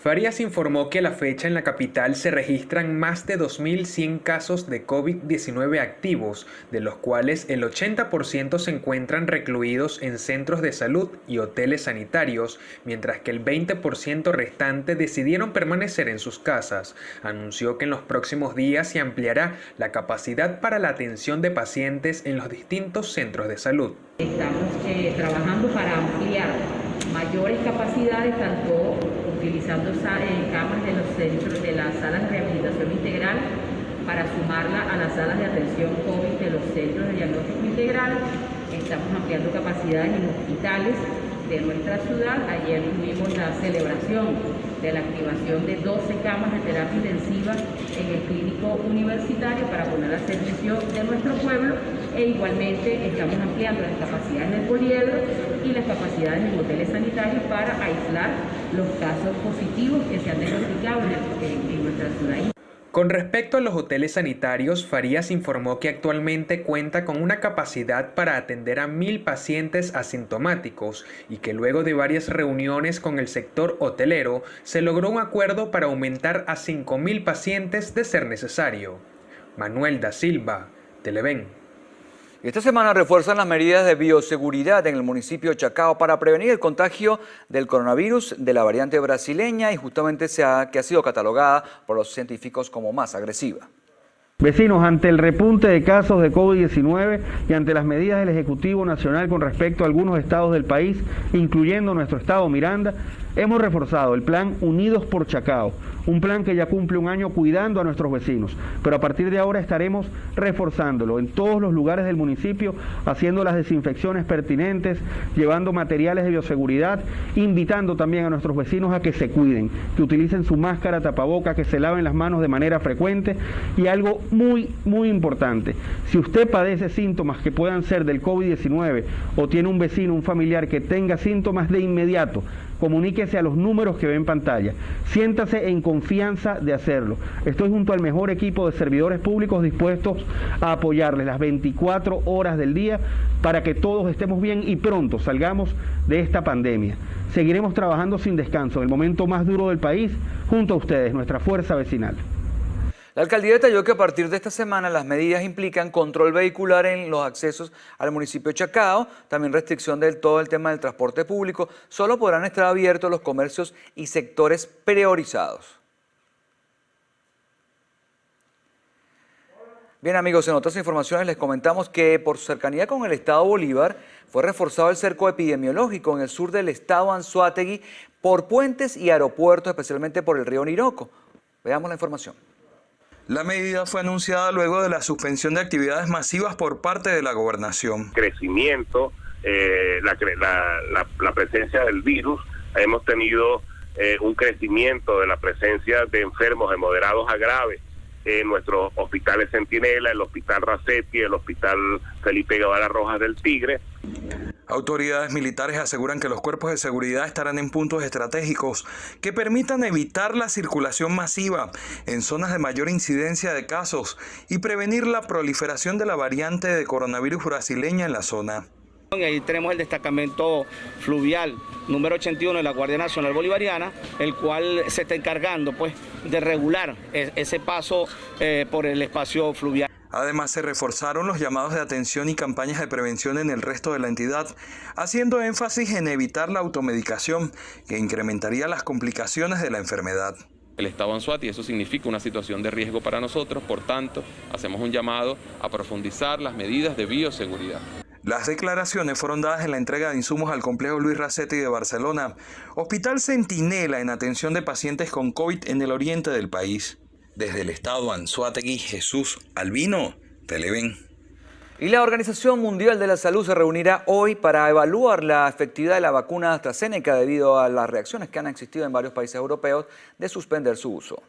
Farías informó que a la fecha en la capital se registran más de 2.100 casos de COVID-19 activos, de los cuales el 80% se encuentran recluidos en centros de salud y hoteles sanitarios, mientras que el 20% restante decidieron permanecer en sus casas. Anunció que en los próximos días se ampliará la capacidad para la atención de pacientes en los distintos centros de salud. Estamos trabajando para ampliar mayores capacidades, tanto utilizando camas de los centros de las salas de rehabilitación integral para sumarla a las salas de atención COVID de los centros de diagnóstico integral. Estamos ampliando capacidades en hospitales de nuestra ciudad. Ayer tuvimos la celebración de la activación de 12 camas de terapia intensiva en el clínico universitario para poner al servicio de nuestro pueblo, e igualmente estamos ampliando las capacidades del poliedro y las capacidades en hoteles sanitarios para aislar los casos positivos que se han diagnosticado en nuestra ciudad. Con respecto a los hoteles sanitarios, Farías informó que actualmente cuenta con una capacidad para atender a 1.000 pacientes asintomáticos y que luego de varias reuniones con el sector hotelero se logró un acuerdo para aumentar a 5.000 pacientes de ser necesario. Manuel da Silva, Televen. Esta semana refuerzan las medidas de bioseguridad en el municipio de Chacao para prevenir el contagio del coronavirus de la variante brasileña y justamente que ha sido catalogada por los científicos como más agresiva. Vecinos, ante el repunte de casos de COVID-19 y ante las medidas del Ejecutivo Nacional con respecto a algunos estados del país, incluyendo nuestro estado Miranda, hemos reforzado el plan Unidos por Chacao, un plan que ya cumple un año cuidando a nuestros vecinos, pero a partir de ahora estaremos reforzándolo en todos los lugares del municipio, haciendo las desinfecciones pertinentes, llevando materiales de bioseguridad, invitando también a nuestros vecinos a que se cuiden, que utilicen su máscara, tapaboca, que se laven las manos de manera frecuente y algo muy importante, si usted padece síntomas que puedan ser del COVID-19 o tiene un vecino, un familiar que tenga síntomas, de inmediato comuníquese a los números que ve en pantalla. Siéntase en confianza de hacerlo. Estoy junto al mejor equipo de servidores públicos dispuestos a apoyarles las 24 horas del día para que todos estemos bien y pronto salgamos de esta pandemia. Seguiremos trabajando sin descanso en el momento más duro del país junto a ustedes, nuestra fuerza vecinal. La alcaldía detalló que a partir de esta semana las medidas implican control vehicular en los accesos al municipio de Chacao, también restricción de todo el tema del transporte público. Solo podrán estar abiertos los comercios y sectores priorizados. Bien amigos, en otras informaciones les comentamos que por su cercanía con el estado Bolívar fue reforzado el cerco epidemiológico en el sur del estado Anzoátegui por puentes y aeropuertos, especialmente por el río Niroko. Veamos la información. La medida fue anunciada luego de la suspensión de actividades masivas por parte de la gobernación. Crecimiento, la presencia del virus, hemos tenido un crecimiento de la presencia de enfermos de moderados a graves en nuestros hospitales Centinela, el Hospital Racetti, el Hospital Felipe Guevara Rojas del Tigre. Autoridades militares aseguran que los cuerpos de seguridad estarán en puntos estratégicos que permitan evitar la circulación masiva en zonas de mayor incidencia de casos y prevenir la proliferación de la variante de coronavirus brasileña en la zona. Ahí tenemos el destacamento fluvial número 81 de la Guardia Nacional Bolivariana, el cual se está encargando de regular ese paso por el espacio fluvial. Además, se reforzaron los llamados de atención y campañas de prevención en el resto de la entidad, haciendo énfasis en evitar la automedicación, que incrementaría las complicaciones de la enfermedad. El estado Anzoátegui, eso significa una situación de riesgo para nosotros, por tanto, hacemos un llamado a profundizar las medidas de bioseguridad. Las declaraciones fueron dadas en la entrega de insumos al complejo Luis Racetti de Barcelona, Hospital Centinela en atención de pacientes con COVID en el oriente del país. Desde el estado Anzoátegui, Jesús Albino, Televen. Y la Organización Mundial de la Salud se reunirá hoy para evaluar la efectividad de la vacuna AstraZeneca debido a las reacciones que han existido en varios países europeos de suspender su uso.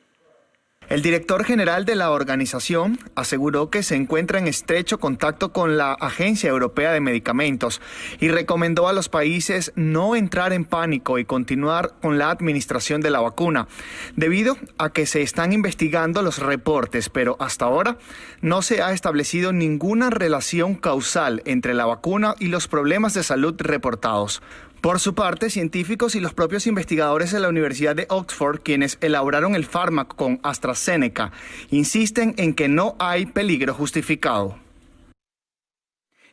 El director general de la organización aseguró que se encuentra en estrecho contacto con la Agencia Europea de Medicamentos y recomendó a los países no entrar en pánico y continuar con la administración de la vacuna, debido a que se están investigando los reportes, pero hasta ahora no se ha establecido ninguna relación causal entre la vacuna y los problemas de salud reportados. Por su parte, científicos y los propios investigadores de la Universidad de Oxford, quienes elaboraron el fármaco con AstraZeneca, insisten en que no hay peligro justificado.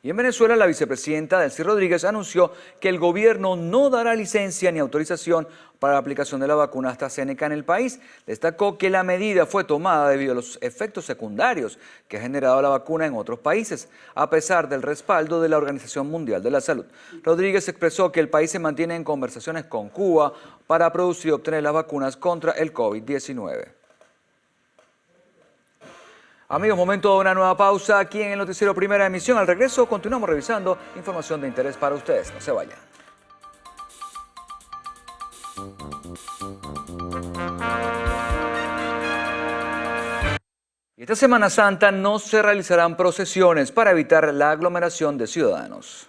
Y en Venezuela, la vicepresidenta Delcy Rodríguez anunció que el gobierno no dará licencia ni autorización para la aplicación de la vacuna AstraZeneca en el país. Destacó que la medida fue tomada debido a los efectos secundarios que ha generado la vacuna en otros países, a pesar del respaldo de la Organización Mundial de la Salud. Rodríguez expresó que el país se mantiene en conversaciones con Cuba para producir y obtener las vacunas contra el COVID-19. Amigos, momento de una nueva pausa aquí en el Noticiero Primera Emisión. Al regreso continuamos revisando información de interés para ustedes. No se vayan. Y esta Semana Santa no se realizarán procesiones para evitar la aglomeración de ciudadanos.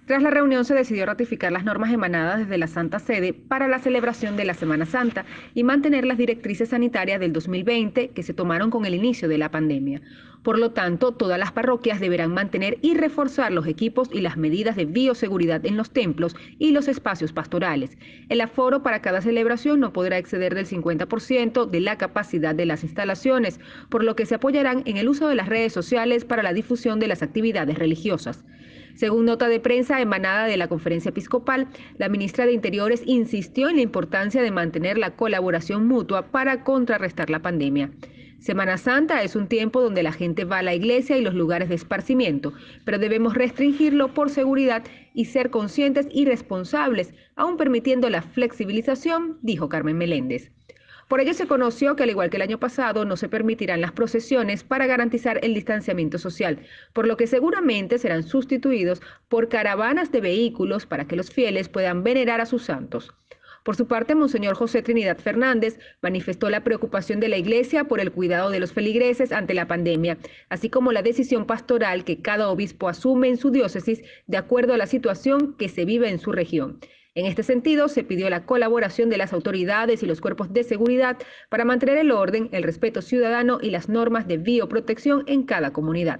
Tras la reunión se decidió ratificar las normas emanadas desde la Santa Sede para la celebración de la Semana Santa y mantener las directrices sanitarias del 2020 que se tomaron con el inicio de la pandemia. Por lo tanto, todas las parroquias deberán mantener y reforzar los equipos y las medidas de bioseguridad en los templos y los espacios pastorales. El aforo para cada celebración no podrá exceder del 50% de la capacidad de las instalaciones, por lo que se apoyarán en el uso de las redes sociales para la difusión de las actividades religiosas. Según nota de prensa emanada de la Conferencia Episcopal, la ministra de Interiores insistió en la importancia de mantener la colaboración mutua para contrarrestar la pandemia. Semana Santa es un tiempo donde la gente va a la iglesia y los lugares de esparcimiento, pero debemos restringirlo por seguridad y ser conscientes y responsables, aún permitiendo la flexibilización, dijo Carmen Meléndez. Por ello se conoció que, al igual que el año pasado, no se permitirán las procesiones para garantizar el distanciamiento social, por lo que seguramente serán sustituidos por caravanas de vehículos para que los fieles puedan venerar a sus santos. Por su parte, Monseñor José Trinidad Fernández manifestó la preocupación de la Iglesia por el cuidado de los feligreses ante la pandemia, así como la decisión pastoral que cada obispo asume en su diócesis de acuerdo a la situación que se vive en su región. En este sentido, se pidió la colaboración de las autoridades y los cuerpos de seguridad para mantener el orden, el respeto ciudadano y las normas de bioprotección en cada comunidad.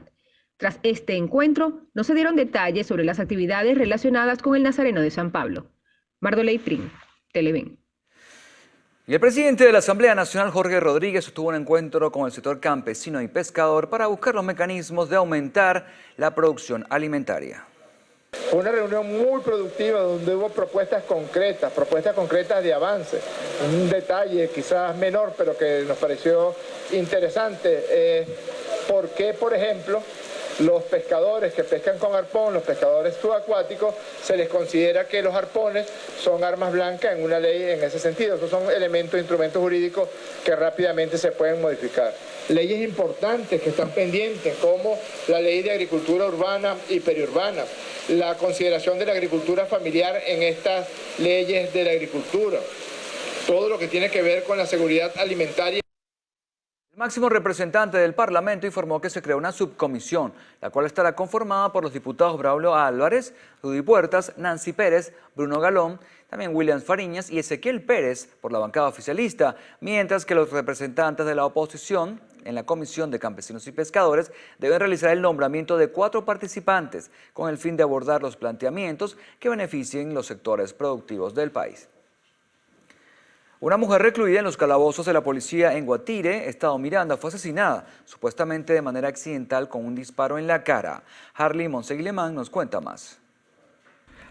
Tras este encuentro, no se dieron detalles sobre las actividades relacionadas con el Nazareno de San Pablo. Mardoley Prim, Televen. Y el presidente de la Asamblea Nacional, Jorge Rodríguez, sostuvo un encuentro con el sector campesino y pescador para buscar los mecanismos de aumentar la producción alimentaria. Fue una reunión muy productiva donde hubo propuestas concretas de avance. Un detalle quizás menor, pero que nos pareció interesante. ¿Por qué, por ejemplo, los pescadores que pescan con arpón, los pescadores subacuáticos, se les considera que los arpones son armas blancas en una ley en ese sentido? Esos son elementos, instrumentos jurídicos que rápidamente se pueden modificar. Leyes importantes que están pendientes, como la ley de agricultura urbana y periurbana, la consideración de la agricultura familiar en estas leyes de la agricultura, todo lo que tiene que ver con la seguridad alimentaria. El máximo representante del Parlamento informó que se creó una subcomisión, la cual estará conformada por los diputados Braulio Álvarez, Rudy Puertas, Nancy Pérez, Bruno Galón, también Williams Fariñas y Ezequiel Pérez por la bancada oficialista, mientras que los representantes de la oposición en la Comisión de Campesinos y Pescadores deben realizar el nombramiento de 4 participantes con el fin de abordar los planteamientos que beneficien los sectores productivos del país. Una mujer recluida en los calabozos de la policía en Guatire, Estado Miranda, fue asesinada, supuestamente de manera accidental con un disparo en la cara. Harley Monseguilemán nos cuenta más.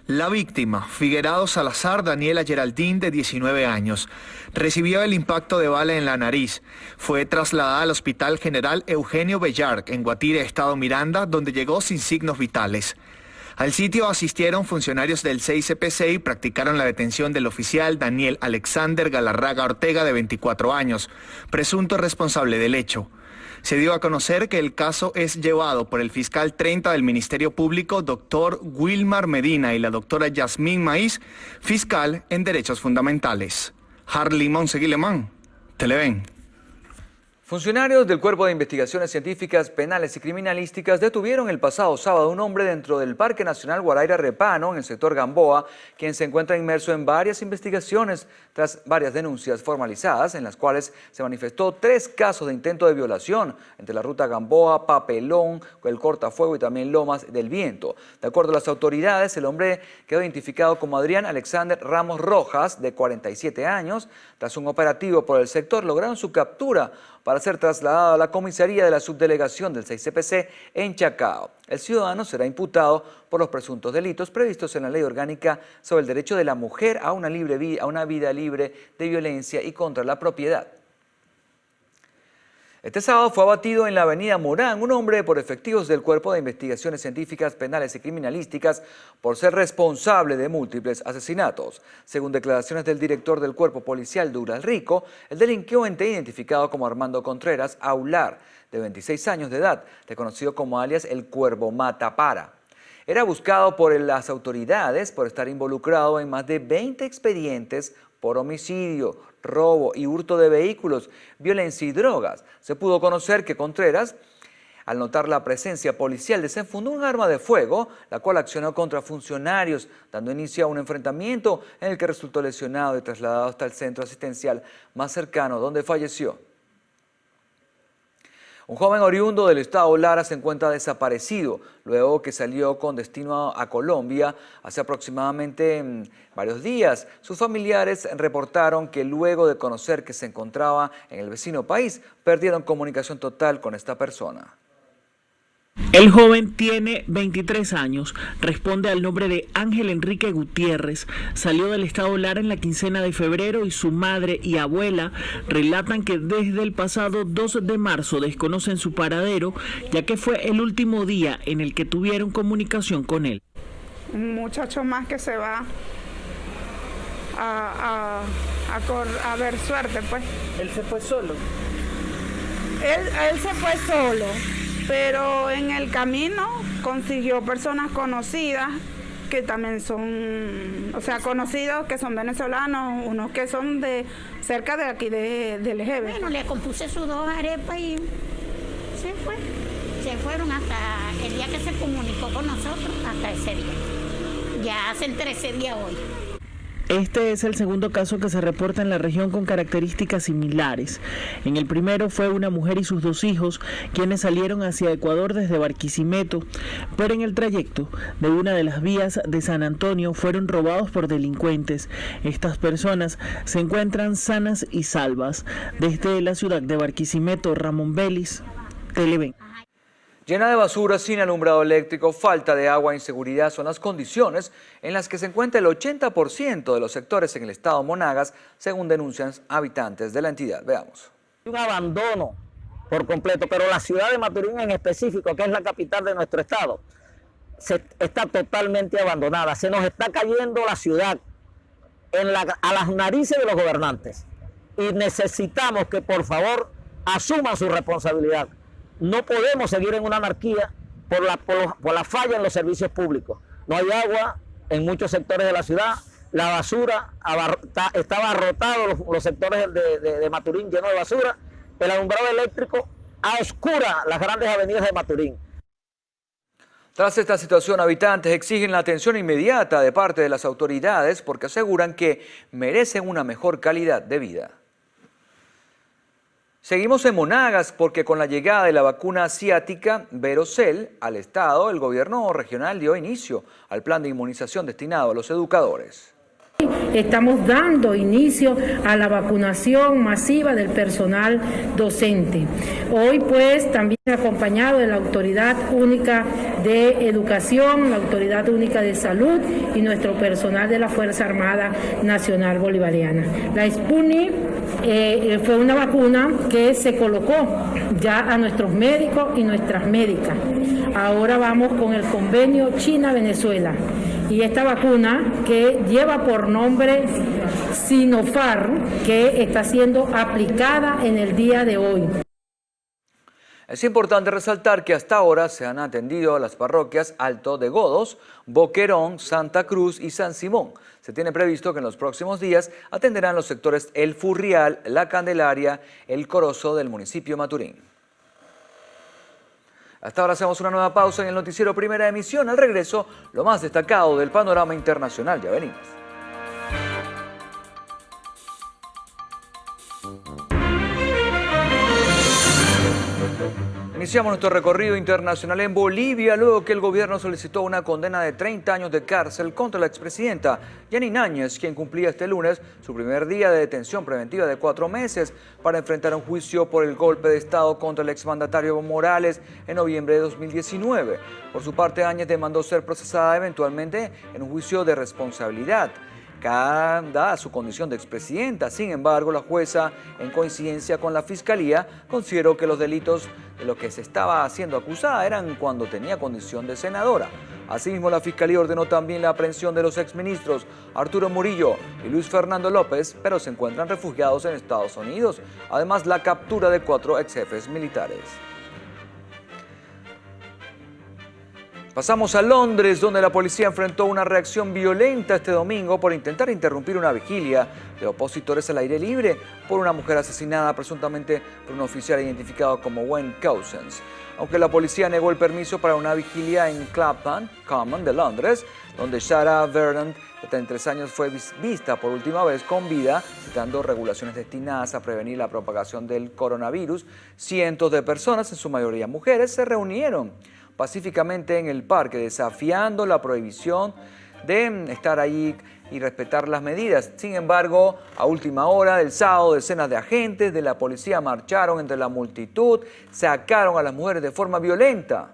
La víctima, Figuerado Salazar Daniela Geraldine, de 19 años, recibió el impacto de bala en la nariz. Fue trasladada al Hospital General Eugenio Bellar, en Guatire, Estado Miranda, donde llegó sin signos vitales. Al sitio asistieron funcionarios del 6CPC y practicaron la detención del oficial Daniel Alexander Galarraga Ortega, de 24 años, presunto responsable del hecho. Se dio a conocer que el caso es llevado por el fiscal 30 del Ministerio Público, doctor Wilmar Medina, y la doctora Yasmín Maíz, fiscal en Derechos Fundamentales. Harley Monseguilemán, Televen. Funcionarios del Cuerpo de Investigaciones Científicas, Penales y Criminalísticas detuvieron el pasado sábado a un hombre dentro del Parque Nacional Guaraíra Repano, en el sector Gamboa, quien se encuentra inmerso en varias investigaciones tras varias denuncias formalizadas en las cuales se manifestó 3 casos de intento de violación entre la ruta Gamboa, Papelón, el Cortafuego y también Lomas del Viento. De acuerdo a las autoridades, el hombre quedó identificado como Adrián Alexander Ramos Rojas, de 47 años. Tras un operativo por el sector, lograron su captura para ser trasladado a la comisaría de la subdelegación del 6CPC en Chacao. El ciudadano será imputado por los presuntos delitos previstos en la Ley Orgánica sobre el derecho de la mujer a una vida libre de violencia y contra la propiedad. Este sábado fue abatido en la avenida Morán un hombre por efectivos del Cuerpo de Investigaciones Científicas, Penales y Criminalísticas por ser responsable de múltiples asesinatos. Según declaraciones del director del Cuerpo Policial de Uralrico, el delincuente, identificado como Armando Contreras Aular, de 26 años de edad, reconocido como alias El Cuervo Matapara, era buscado por las autoridades por estar involucrado en más de 20 expedientes por homicidio, robo y hurto de vehículos, violencia y drogas. Se pudo conocer que Contreras, al notar la presencia policial, desenfundó un arma de fuego, la cual accionó contra funcionarios, dando inicio a un enfrentamiento en el que resultó lesionado y trasladado hasta el centro asistencial más cercano, donde falleció. Un joven oriundo del estado Lara se encuentra desaparecido luego que salió con destino a Colombia hace aproximadamente varios días. Sus familiares reportaron que luego de conocer que se encontraba en el vecino país, perdieron comunicación total con esta persona. El joven tiene 23 años, responde al nombre de Ángel Enrique Gutiérrez, salió del estado Lara en la quincena de febrero y su madre y abuela relatan que desde el pasado 2 de marzo desconocen su paradero, ya que fue el último día en el que tuvieron comunicación con él. Un muchacho más que se va a ver suerte, pues. ¿Él se fue solo? Él se fue solo. Pero en el camino consiguió personas conocidas que también son, o sea, conocidos que son venezolanos, unos que son de cerca de aquí del Eje. Bueno, le compuse sus 2 arepas y se fue. Se fueron hasta el día que se comunicó con nosotros, hasta ese día. Ya hacen 13 días hoy. Este es el segundo caso que se reporta en la región con características similares. En el primero fue una mujer y sus 2 hijos quienes salieron hacia Ecuador desde Barquisimeto, pero en el trayecto de una de las vías de San Antonio fueron robados por delincuentes. Estas personas se encuentran sanas y salvas. Desde la ciudad de Barquisimeto, Ramón Vélez, Televen. Llena de basura, sin alumbrado eléctrico, falta de agua e inseguridad son las condiciones en las que se encuentra el 80% de los sectores en el estado Monagas, según denuncian habitantes de la entidad. Veamos. Un abandono por completo, pero la ciudad de Maturín en específico, que es la capital de nuestro estado, está totalmente abandonada. Se nos está cayendo la ciudad a las narices de los gobernantes y necesitamos que por favor asuman su responsabilidad. No podemos seguir en una anarquía por la falla en los servicios públicos. No hay agua en muchos sectores de la ciudad, la basura está abarrotado los sectores de Maturín llenos de basura, el alumbrado eléctrico a oscura las grandes avenidas de Maturín. Tras esta situación, habitantes exigen la atención inmediata de parte de las autoridades porque aseguran que merecen una mejor calidad de vida. Seguimos en Monagas porque con la llegada de la vacuna asiática Verocell al estado, el gobierno regional dio inicio al plan de inmunización destinado a los educadores. Estamos dando inicio a la vacunación masiva del personal docente. Hoy pues también acompañado de la Autoridad Única de Educación, la Autoridad Única de Salud y nuestro personal de la Fuerza Armada Nacional Bolivariana. La Sputnik fue una vacuna que se colocó ya a nuestros médicos y nuestras médicas. Ahora vamos con el convenio China-Venezuela. Y esta vacuna que lleva por nombre Sinopharm, que está siendo aplicada en el día de hoy. Es importante resaltar que hasta ahora se han atendido a las parroquias Alto de Godos, Boquerón, Santa Cruz y San Simón. Se tiene previsto que en los próximos días atenderán los sectores El Furrial, La Candelaria, El Corozo del municipio de Maturín. Hasta ahora hacemos una nueva pausa en el noticiero Primera Emisión. Al regreso, lo más destacado del panorama internacional. Ya venimos. Iniciamos nuestro recorrido internacional en Bolivia luego que el gobierno solicitó una condena de 30 años de cárcel contra la expresidenta Yanine Áñez, quien cumplía este lunes su primer día de detención preventiva de 4 meses para enfrentar un juicio por el golpe de Estado contra el exmandatario Evo Morales en noviembre de 2019. Por su parte, Áñez demandó ser procesada eventualmente en un juicio de responsabilidad. dada su condición de expresidenta. Sin embargo, la jueza, en coincidencia con la Fiscalía, consideró que los delitos de los que se estaba siendo acusada eran cuando tenía condición de senadora. Asimismo, la Fiscalía ordenó también la aprehensión de los exministros Arturo Murillo y Luis Fernando López, pero se encuentran refugiados en Estados Unidos. Además, la captura de 4 exjefes militares. Pasamos a Londres, donde la policía enfrentó una reacción violenta este domingo por intentar interrumpir una vigilia de opositores al aire libre por una mujer asesinada presuntamente por un oficial identificado como Wayne Couzens. Aunque la policía negó el permiso para una vigilia en Clapham Common de Londres, donde Sarah Verdant, de 33 años, fue vista por última vez con vida, citando regulaciones destinadas a prevenir la propagación del coronavirus, cientos de personas, en su mayoría mujeres, se reunieron pacíficamente en el parque, desafiando la prohibición de estar allí y respetar las medidas. Sin embargo, a última hora del sábado, decenas de agentes de la policía marcharon entre la multitud, sacaron a las mujeres de forma violenta.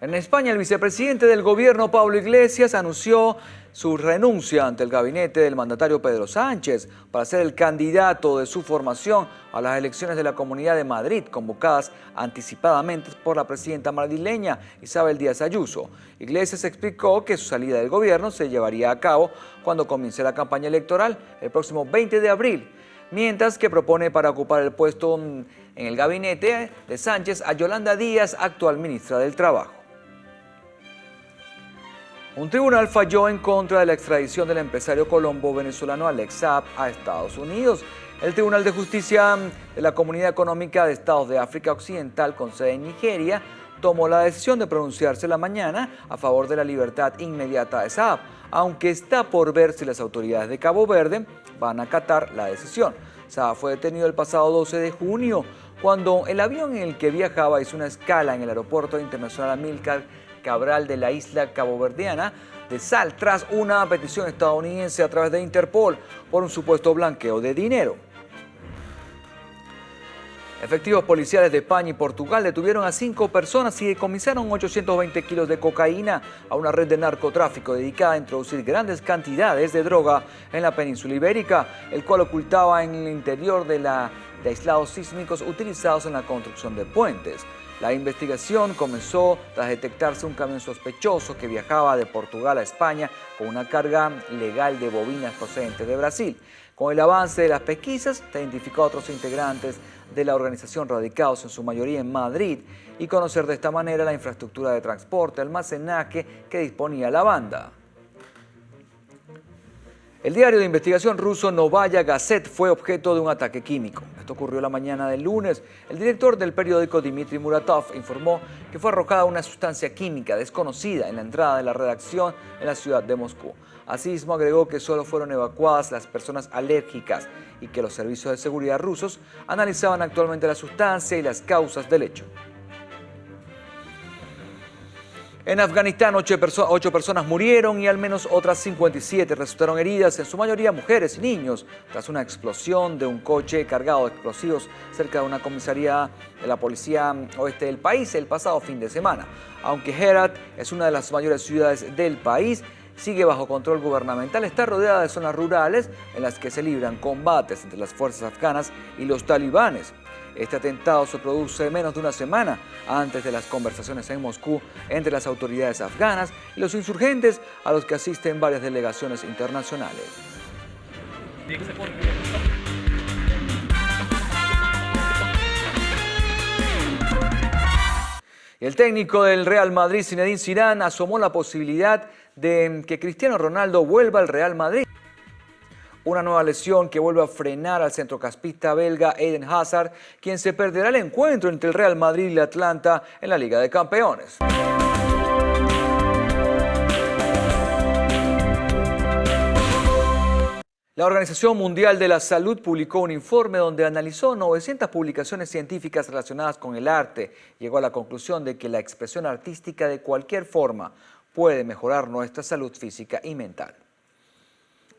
En España, el vicepresidente del gobierno, Pablo Iglesias, anunció su renuncia ante el gabinete del mandatario Pedro Sánchez para ser el candidato de su formación a las elecciones de la Comunidad de Madrid, convocadas anticipadamente por la presidenta madrileña Isabel Díaz Ayuso. Iglesias explicó que su salida del gobierno se llevaría a cabo cuando comience la campaña electoral el próximo 20 de abril, mientras que propone para ocupar el puesto en el gabinete de Sánchez a Yolanda Díaz, actual ministra del Trabajo. Un tribunal falló en contra de la extradición del empresario colombo-venezolano Alex Saab a Estados Unidos. El Tribunal de Justicia de la Comunidad Económica de Estados de África Occidental, con sede en Nigeria, tomó la decisión de pronunciarse la mañana a favor de la libertad inmediata de Saab, aunque está por ver si las autoridades de Cabo Verde van a acatar la decisión. Saab fue detenido el pasado 12 de junio, cuando el avión en el que viajaba hizo una escala en el aeropuerto internacional Amílcar Cabral de la isla caboverdiana de Sal, tras una petición estadounidense a través de Interpol por un supuesto blanqueo de dinero. Efectivos policiales de España y Portugal detuvieron a 5 personas y decomisaron 820 kilos de cocaína a una red de narcotráfico dedicada a introducir grandes cantidades de droga en la península ibérica, el cual ocultaba en el interior de aislados sísmicos utilizados en la construcción de puentes. La investigación comenzó tras detectarse un camión sospechoso que viajaba de Portugal a España con una carga legal de bobinas procedentes de Brasil. Con el avance de las pesquisas, se identificó a otros integrantes de la organización radicados en su mayoría en Madrid y conocer de esta manera la infraestructura de transporte, almacenaje que disponía la banda. El diario de investigación ruso Novaya Gazeta fue objeto de un ataque químico. Esto ocurrió la mañana del lunes. El director del periódico, Dmitry Muratov, informó que fue arrojada una sustancia química desconocida en la entrada de la redacción en la ciudad de Moscú. Asimismo, agregó que solo fueron evacuadas las personas alérgicas y que los servicios de seguridad rusos analizaban actualmente la sustancia y las causas del hecho. En Afganistán, 8 personas murieron y al menos otras 57 resultaron heridas, en su mayoría mujeres y niños, tras una explosión de un coche cargado de explosivos cerca de una comisaría de la policía oeste del país el pasado fin de semana. Aunque Herat es una de las mayores ciudades del país, sigue bajo control gubernamental, está rodeada de zonas rurales en las que se libran combates entre las fuerzas afganas y los talibanes. Este atentado se produce menos de una semana antes de las conversaciones en Moscú entre las autoridades afganas y los insurgentes, a los que asisten varias delegaciones internacionales. Y el técnico del Real Madrid, Zinedine Zidane, asomó la posibilidad de que Cristiano Ronaldo vuelva al Real Madrid. Una nueva lesión que vuelve a frenar al centrocampista belga Eden Hazard, quien se perderá el encuentro entre el Real Madrid y el Atlanta en la Liga de Campeones. La Organización Mundial de la Salud publicó un informe donde analizó 900 publicaciones científicas relacionadas con el arte. Llegó a la conclusión de que la expresión artística de cualquier forma puede mejorar nuestra salud física y mental.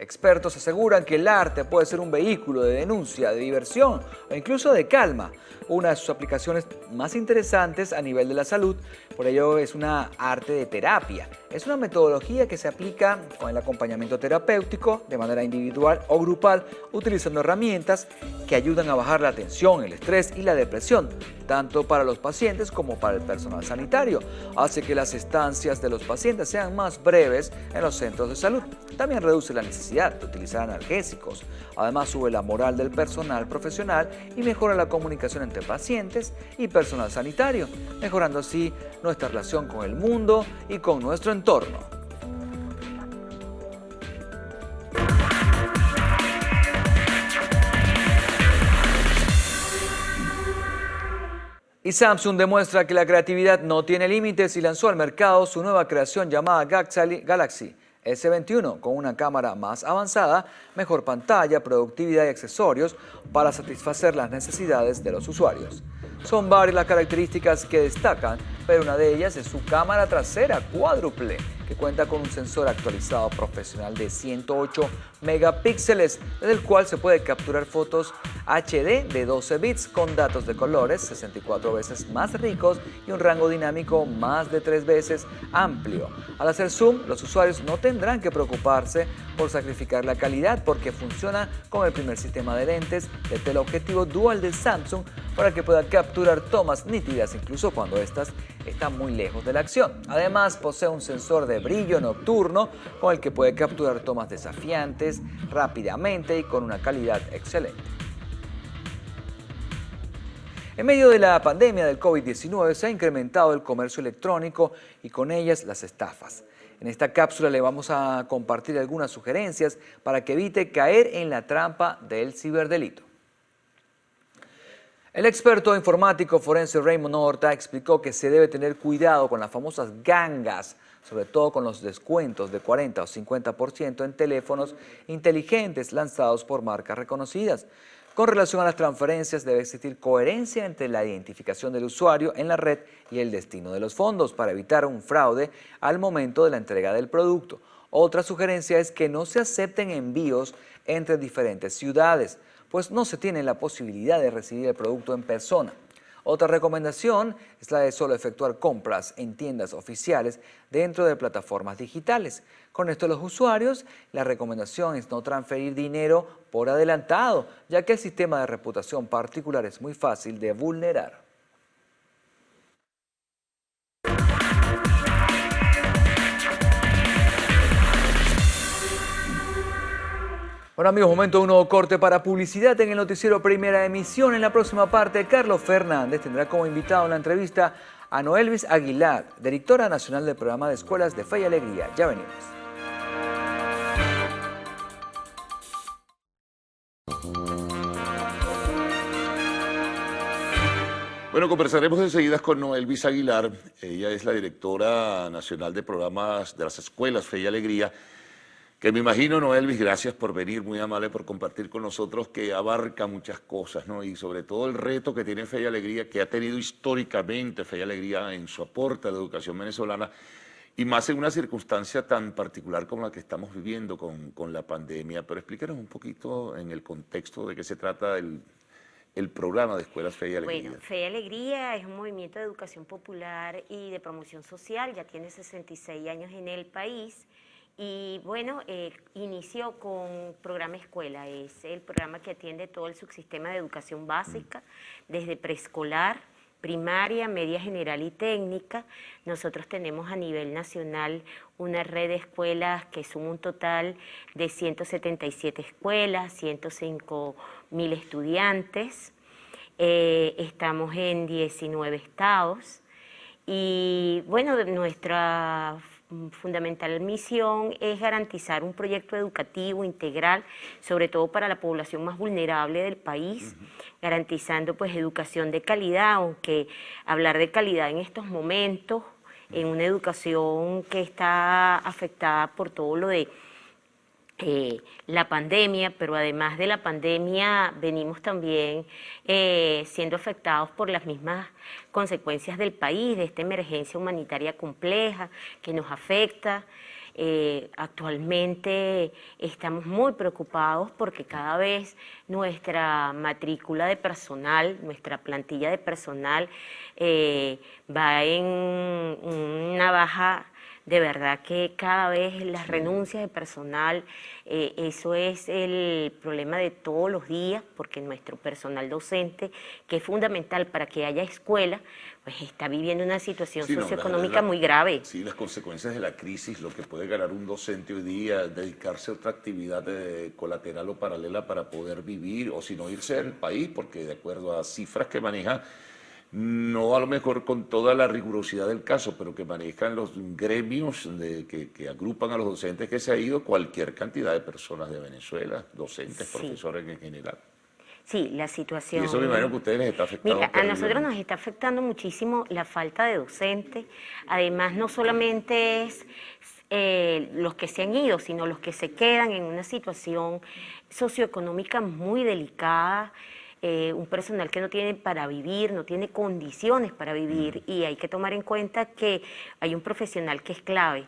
Expertos aseguran que el arte puede ser un vehículo de denuncia, de diversión o incluso de calma. Una de sus aplicaciones más interesantes a nivel de la salud, por ello es una arte de terapia. Es una metodología que se aplica con el acompañamiento terapéutico de manera individual o grupal, utilizando herramientas que ayudan a bajar la tensión, el estrés y la depresión, tanto para los pacientes como para el personal sanitario. Hace que las estancias de los pacientes sean más breves en los centros de salud. También reduce la necesidad de utilizar analgésicos. Además, sube la moral del personal profesional y mejora la comunicación entre pacientes y personal sanitario, mejorando así nuestra relación con el mundo y con nuestro entorno. Y Samsung demuestra que la creatividad no tiene límites y lanzó al mercado su nueva creación llamada Galaxy S21 con una cámara más avanzada, mejor pantalla, productividad y accesorios para satisfacer las necesidades de los usuarios. Son varias las características que destacan, pero una de ellas es su cámara trasera cuádruple, que cuenta con un sensor actualizado profesional de 108 megapíxeles, desde el cual se puede capturar fotos HD de 12 bits con datos de colores 64 veces más ricos y un rango dinámico más de 3 veces amplio. Al hacer zoom, los usuarios no tendrán que preocuparse por sacrificar la calidad porque funciona con el primer sistema de lentes de teleobjetivo dual de Samsung para que pueda capturar tomas nítidas incluso cuando estas están muy lejos de la acción. Además, posee un sensor de brillo nocturno con el que puede capturar tomas desafiantes rápidamente y con una calidad excelente. En medio de la pandemia del COVID-19 se ha incrementado el comercio electrónico y con ellas las estafas. En esta cápsula le vamos a compartir algunas sugerencias para que evite caer en la trampa del ciberdelito. El experto informático forense Raymond Horta explicó que se debe tener cuidado con las famosas gangas, sobre todo con los descuentos de 40 o 50% en teléfonos inteligentes lanzados por marcas reconocidas. Con relación a las transferencias, debe existir coherencia entre la identificación del usuario en la red y el destino de los fondos para evitar un fraude al momento de la entrega del producto. Otra sugerencia es que no se acepten envíos entre diferentes ciudades, pues no se tiene la posibilidad de recibir el producto en persona. Otra recomendación es la de solo efectuar compras en tiendas oficiales dentro de plataformas digitales. Con esto los usuarios, la recomendación es no transferir dinero por adelantado, ya que el sistema de reputación particular es muy fácil de vulnerar. Bueno amigos, momento de un nuevo corte para publicidad en el noticiero Primera Emisión. En la próxima parte, Carlos Fernández tendrá como invitado en la entrevista a Noelvis Aguilar, directora nacional del programa de escuelas de Fe y Alegría. Ya venimos. Bueno, conversaremos enseguida con Noelvis Aguilar. Ella es la directora nacional de programas de las escuelas Fe y Alegría. Que me imagino, Noelvis, gracias por venir, muy amable por compartir con nosotros, que abarca muchas cosas, ¿no? Y sobre todo el reto que tiene Fe y Alegría, que ha tenido históricamente Fe y Alegría en su aporte a la educación venezolana, y más en una circunstancia tan particular como la que estamos viviendo con la pandemia. Pero explícanos un poquito en el contexto de qué se trata el programa de Escuelas Fe y Alegría. Bueno, Fe y Alegría es un movimiento de educación popular y de promoción social, ya tiene 66 años en el país. Y bueno, inició con programa Escuela, es el programa que atiende todo el subsistema de educación básica, desde preescolar, primaria, media general y técnica. Nosotros tenemos a nivel nacional una red de escuelas que suma un total de 177 escuelas, 105.000 estudiantes. Estamos en 19 estados y bueno, nuestra fundamental misión es garantizar un proyecto educativo integral, sobre todo para la población más vulnerable del país, garantizando pues educación de calidad, aunque hablar de calidad en estos momentos, en una educación que está afectada por todo lo de la pandemia, pero además de la pandemia venimos también siendo afectados por las mismas consecuencias del país, de esta emergencia humanitaria compleja que nos afecta. Actualmente estamos muy preocupados porque cada vez nuestra matrícula de personal, nuestra plantilla de personal va en una baja. De verdad que cada vez las renuncias de personal, eso es el problema de todos los días, porque nuestro personal docente, que es fundamental para que haya escuela, pues está viviendo una situación socioeconómica muy grave. Sí, las consecuencias de la crisis, lo que puede ganar un docente hoy día, dedicarse a otra actividad colateral o paralela para poder vivir, o si no irse del país, porque de acuerdo a cifras que maneja, no a lo mejor con toda la rigurosidad del caso, pero que manejan los gremios que agrupan a los docentes, que se ha ido cualquier cantidad de personas de Venezuela, docentes, profesores en general. Sí, la situación... Y eso me imagino que a ustedes les está afectando. Mira, a nosotros nos está afectando muchísimo la falta de docentes. Además, no solamente es los que se han ido, sino los que se quedan en una situación socioeconómica muy delicada. Un personal que no tiene para vivir, no tiene condiciones para vivir, y hay que tomar en cuenta que hay un profesional que es clave.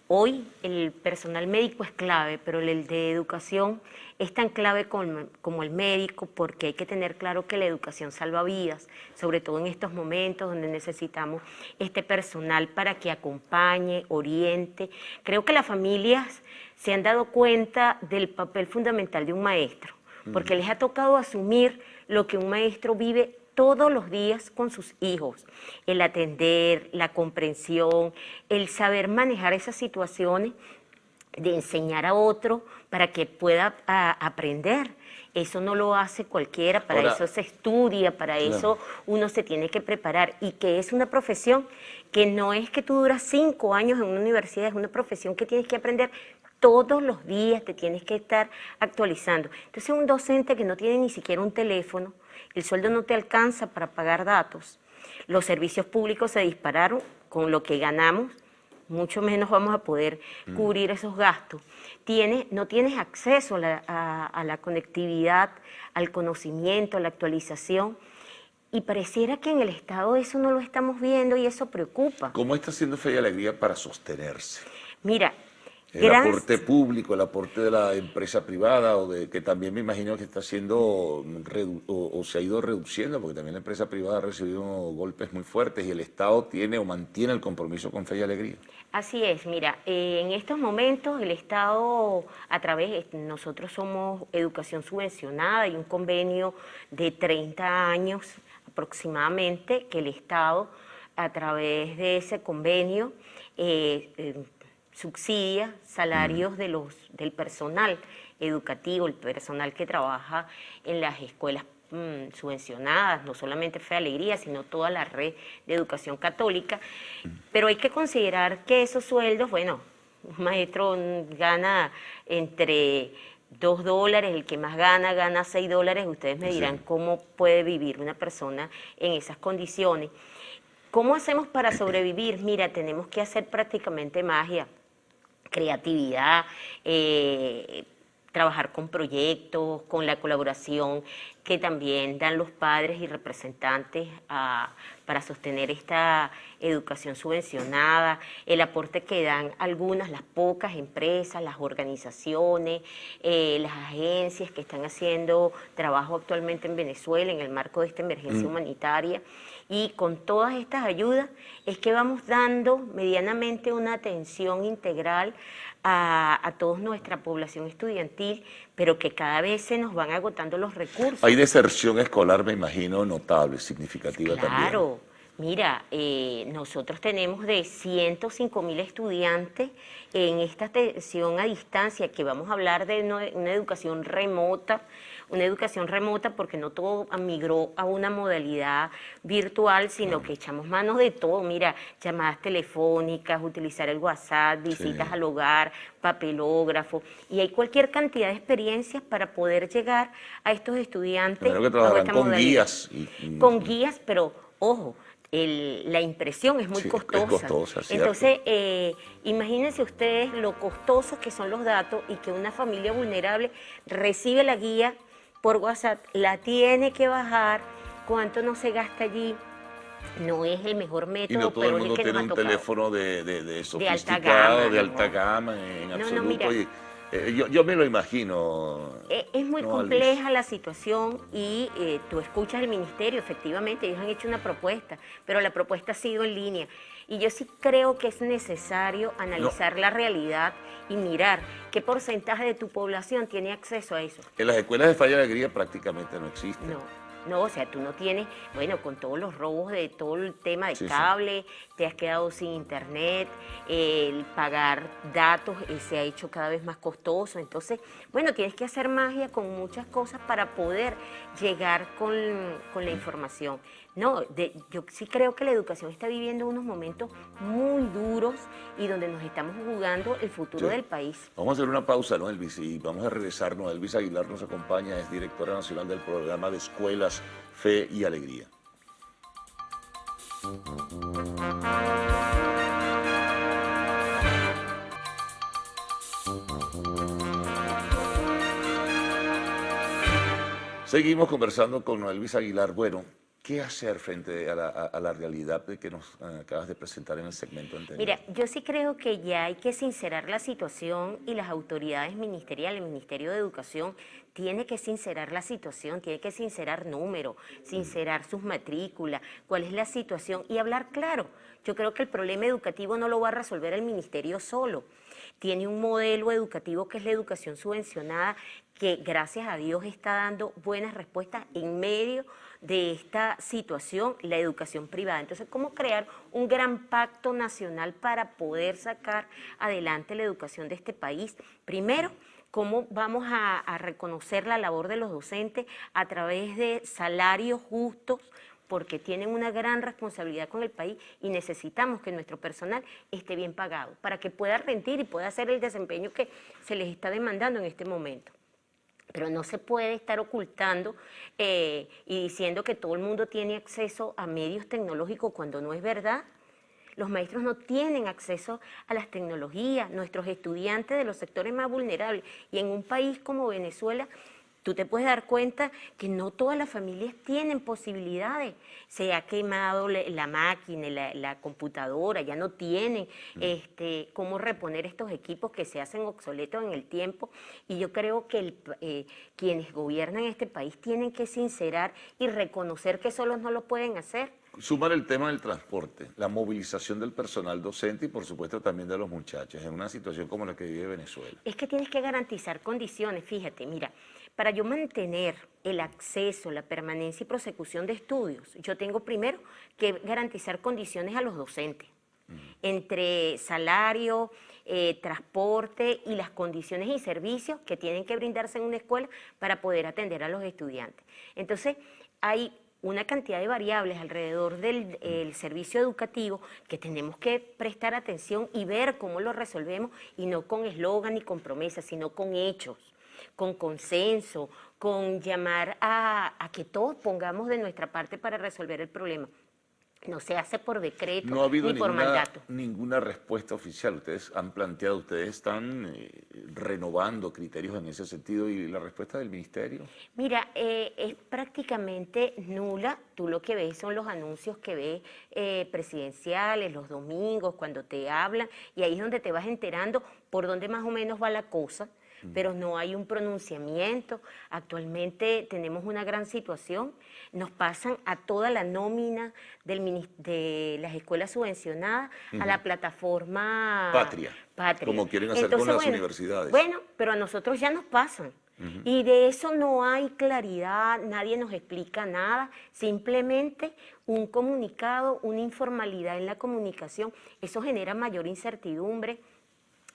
Hoy el personal médico es clave, pero el de educación es tan clave como el médico, porque hay que tener claro que la educación salva vidas, sobre todo en estos momentos donde necesitamos este personal para que acompañe, oriente. Creo que las familias se han dado cuenta del papel fundamental de un maestro, porque les ha tocado asumir lo que un maestro vive todos los días con sus hijos, el atender, la comprensión, el saber manejar esas situaciones, de enseñar a otro para que pueda aprender. Eso no lo hace cualquiera, para eso se estudia, para eso uno se tiene que preparar, y que es una profesión que no es que tú duras 5 años en una universidad, es una profesión que tienes que aprender todos los días, te tienes que estar actualizando. Entonces un docente que no tiene ni siquiera un teléfono, el sueldo no te alcanza para pagar datos, los servicios públicos se dispararon, con lo que ganamos, mucho menos vamos a poder cubrir esos gastos. No tienes acceso a la conectividad, al conocimiento, a la actualización, y pareciera que en el Estado eso no lo estamos viendo y eso preocupa. ¿Cómo está haciendo Fe y Alegría para sostenerse? Mira, el aporte público, el aporte de la empresa privada, que también me imagino que está siendo o se ha ido reduciendo, porque también la empresa privada ha recibido golpes muy fuertes, y el Estado tiene o mantiene el compromiso con Fe y Alegría. Así es, mira, en estos momentos el Estado, nosotros somos educación subvencionada, y un convenio de 30 años aproximadamente, que el Estado, a través de ese convenio, subsidia salarios del personal educativo, el personal que trabaja en las escuelas subvencionadas, no solamente Fe y Alegría, sino toda la red de educación católica. Pero hay que considerar que esos sueldos, bueno, un maestro gana entre $2, el que más gana $6, ustedes me dirán cómo puede vivir una persona en esas condiciones. ¿Cómo hacemos para sobrevivir? Mira, tenemos que hacer prácticamente magia, creatividad, trabajar con proyectos, con la colaboración que también dan los padres y representantes para sostener esta educación subvencionada, el aporte que dan las pocas empresas, las organizaciones, las agencias que están haciendo trabajo actualmente en Venezuela en el marco de esta emergencia humanitaria. Y con todas estas ayudas es que vamos dando medianamente una atención integral a toda nuestra población estudiantil, pero que cada vez se nos van agotando los recursos. Hay deserción escolar, me imagino, notable, significativa también. Claro, mira, nosotros tenemos de 105.000 estudiantes en esta atención a distancia, que vamos a hablar de una educación remota, porque no todo migró a una modalidad virtual, sino que echamos manos de todo. Mira, llamadas telefónicas, utilizar el WhatsApp, visitas al hogar, papelógrafo, y hay cualquier cantidad de experiencias para poder llegar a estos estudiantes. Claro que trabajan con guías. Con guías, pero ojo, la impresión es muy costosa. Es costosa, entonces, imagínense ustedes lo costosos que son los datos, y que una familia vulnerable recibe la guía por WhatsApp, la tiene que bajar, cuánto no se gasta allí No es el mejor Y método, no todo pero el es mundo el que nos tiene ha un tocado. teléfono de sofisticado, gama, de ¿no? alta gama en No, absoluto. mira. Yo me lo imagino. Es muy no, compleja la situación y tú escuchas el ministerio, efectivamente, ellos han hecho una propuesta, pero la propuesta ha sido en línea. Y yo sí creo que es necesario analizar la realidad y mirar qué porcentaje de tu población tiene acceso a eso. En las escuelas de Falla Alegría prácticamente no existen. No, o sea, tú no tienes, bueno, con todos los robos de todo el tema de Sí, sí. cable, te has quedado sin internet, el pagar datos se ha hecho cada vez más costoso. Entonces, bueno, tienes que hacer magia con muchas cosas para poder llegar con la información. No, yo sí creo que la educación está viviendo unos momentos muy duros y donde nos estamos jugando el futuro Sí. del país. Vamos a hacer una pausa, ¿no, Elvis? Y vamos a regresar. Elvis Aguilar nos acompaña, es directora nacional del programa de Escuelas Fe y Alegría. Seguimos conversando con Elvis Aguilar. Bueno, ¿qué hacer frente a la realidad que nos acabas de presentar en el segmento anterior? Mira, yo sí creo que ya hay que sincerar la situación y las autoridades ministeriales, el Ministerio de Educación tiene que sincerar la situación, tiene que sincerar números, sincerar sus matrículas, cuál es la situación y hablar claro. Yo creo que el problema educativo no lo va a resolver el ministerio solo. Tiene un modelo educativo que es la educación subvencionada, que gracias a Dios está dando buenas respuestas en medio de esta situación, la educación privada. Entonces, ¿cómo crear un gran pacto nacional para poder sacar adelante la educación de este país? Primero, ¿cómo vamos a reconocer la labor de los docentes a través de salarios justos? Porque tienen una gran responsabilidad con el país y necesitamos que nuestro personal esté bien pagado para que pueda rendir y pueda hacer el desempeño que se les está demandando en este momento. Pero no se puede estar ocultando y diciendo que todo el mundo tiene acceso a medios tecnológicos cuando no es verdad. Los maestros no tienen acceso a las tecnologías, nuestros estudiantes de los sectores más vulnerables. Y en un país como Venezuela, tú te puedes dar cuenta que no todas las familias tienen posibilidades. Se ha quemado la máquina, la computadora, ya no tienen cómo reponer estos equipos que se hacen obsoletos en el tiempo. Y yo creo que quienes gobiernan este país tienen que sincerar y reconocer que solos no lo pueden hacer. Sumar el tema del transporte, la movilización del personal docente y por supuesto también de los muchachos en una situación como la que vive Venezuela. Es que tienes que garantizar condiciones, fíjate, mira, para yo mantener el acceso, la permanencia y prosecución de estudios, yo tengo primero que garantizar condiciones a los docentes, entre salario, transporte y las condiciones y servicios que tienen que brindarse en una escuela para poder atender a los estudiantes. Entonces, hay una cantidad de variables alrededor del servicio educativo que tenemos que prestar atención y ver cómo lo resolvemos, y no con eslogan ni con promesas, sino con hechos, con consenso, con llamar a que todos pongamos de nuestra parte para resolver el problema. No se hace por decreto No ha habido ni por mandato. ninguna respuesta oficial. Ustedes han planteado, ustedes están renovando criterios en ese sentido, y la respuesta del ministerio. Mira, es prácticamente nula. Tú lo que ves son los anuncios que ves presidenciales, los domingos, cuando te hablan, y ahí es donde te vas enterando por dónde más o menos va la cosa, pero no hay un pronunciamiento. Actualmente tenemos una gran situación, nos pasan a toda la nómina de las escuelas subvencionadas a la plataforma Patria, como quieren hacer con las universidades. Bueno, pero a nosotros ya nos pasan. Y de eso no hay claridad, nadie nos explica nada, simplemente un comunicado, una informalidad en la comunicación. Eso genera mayor incertidumbre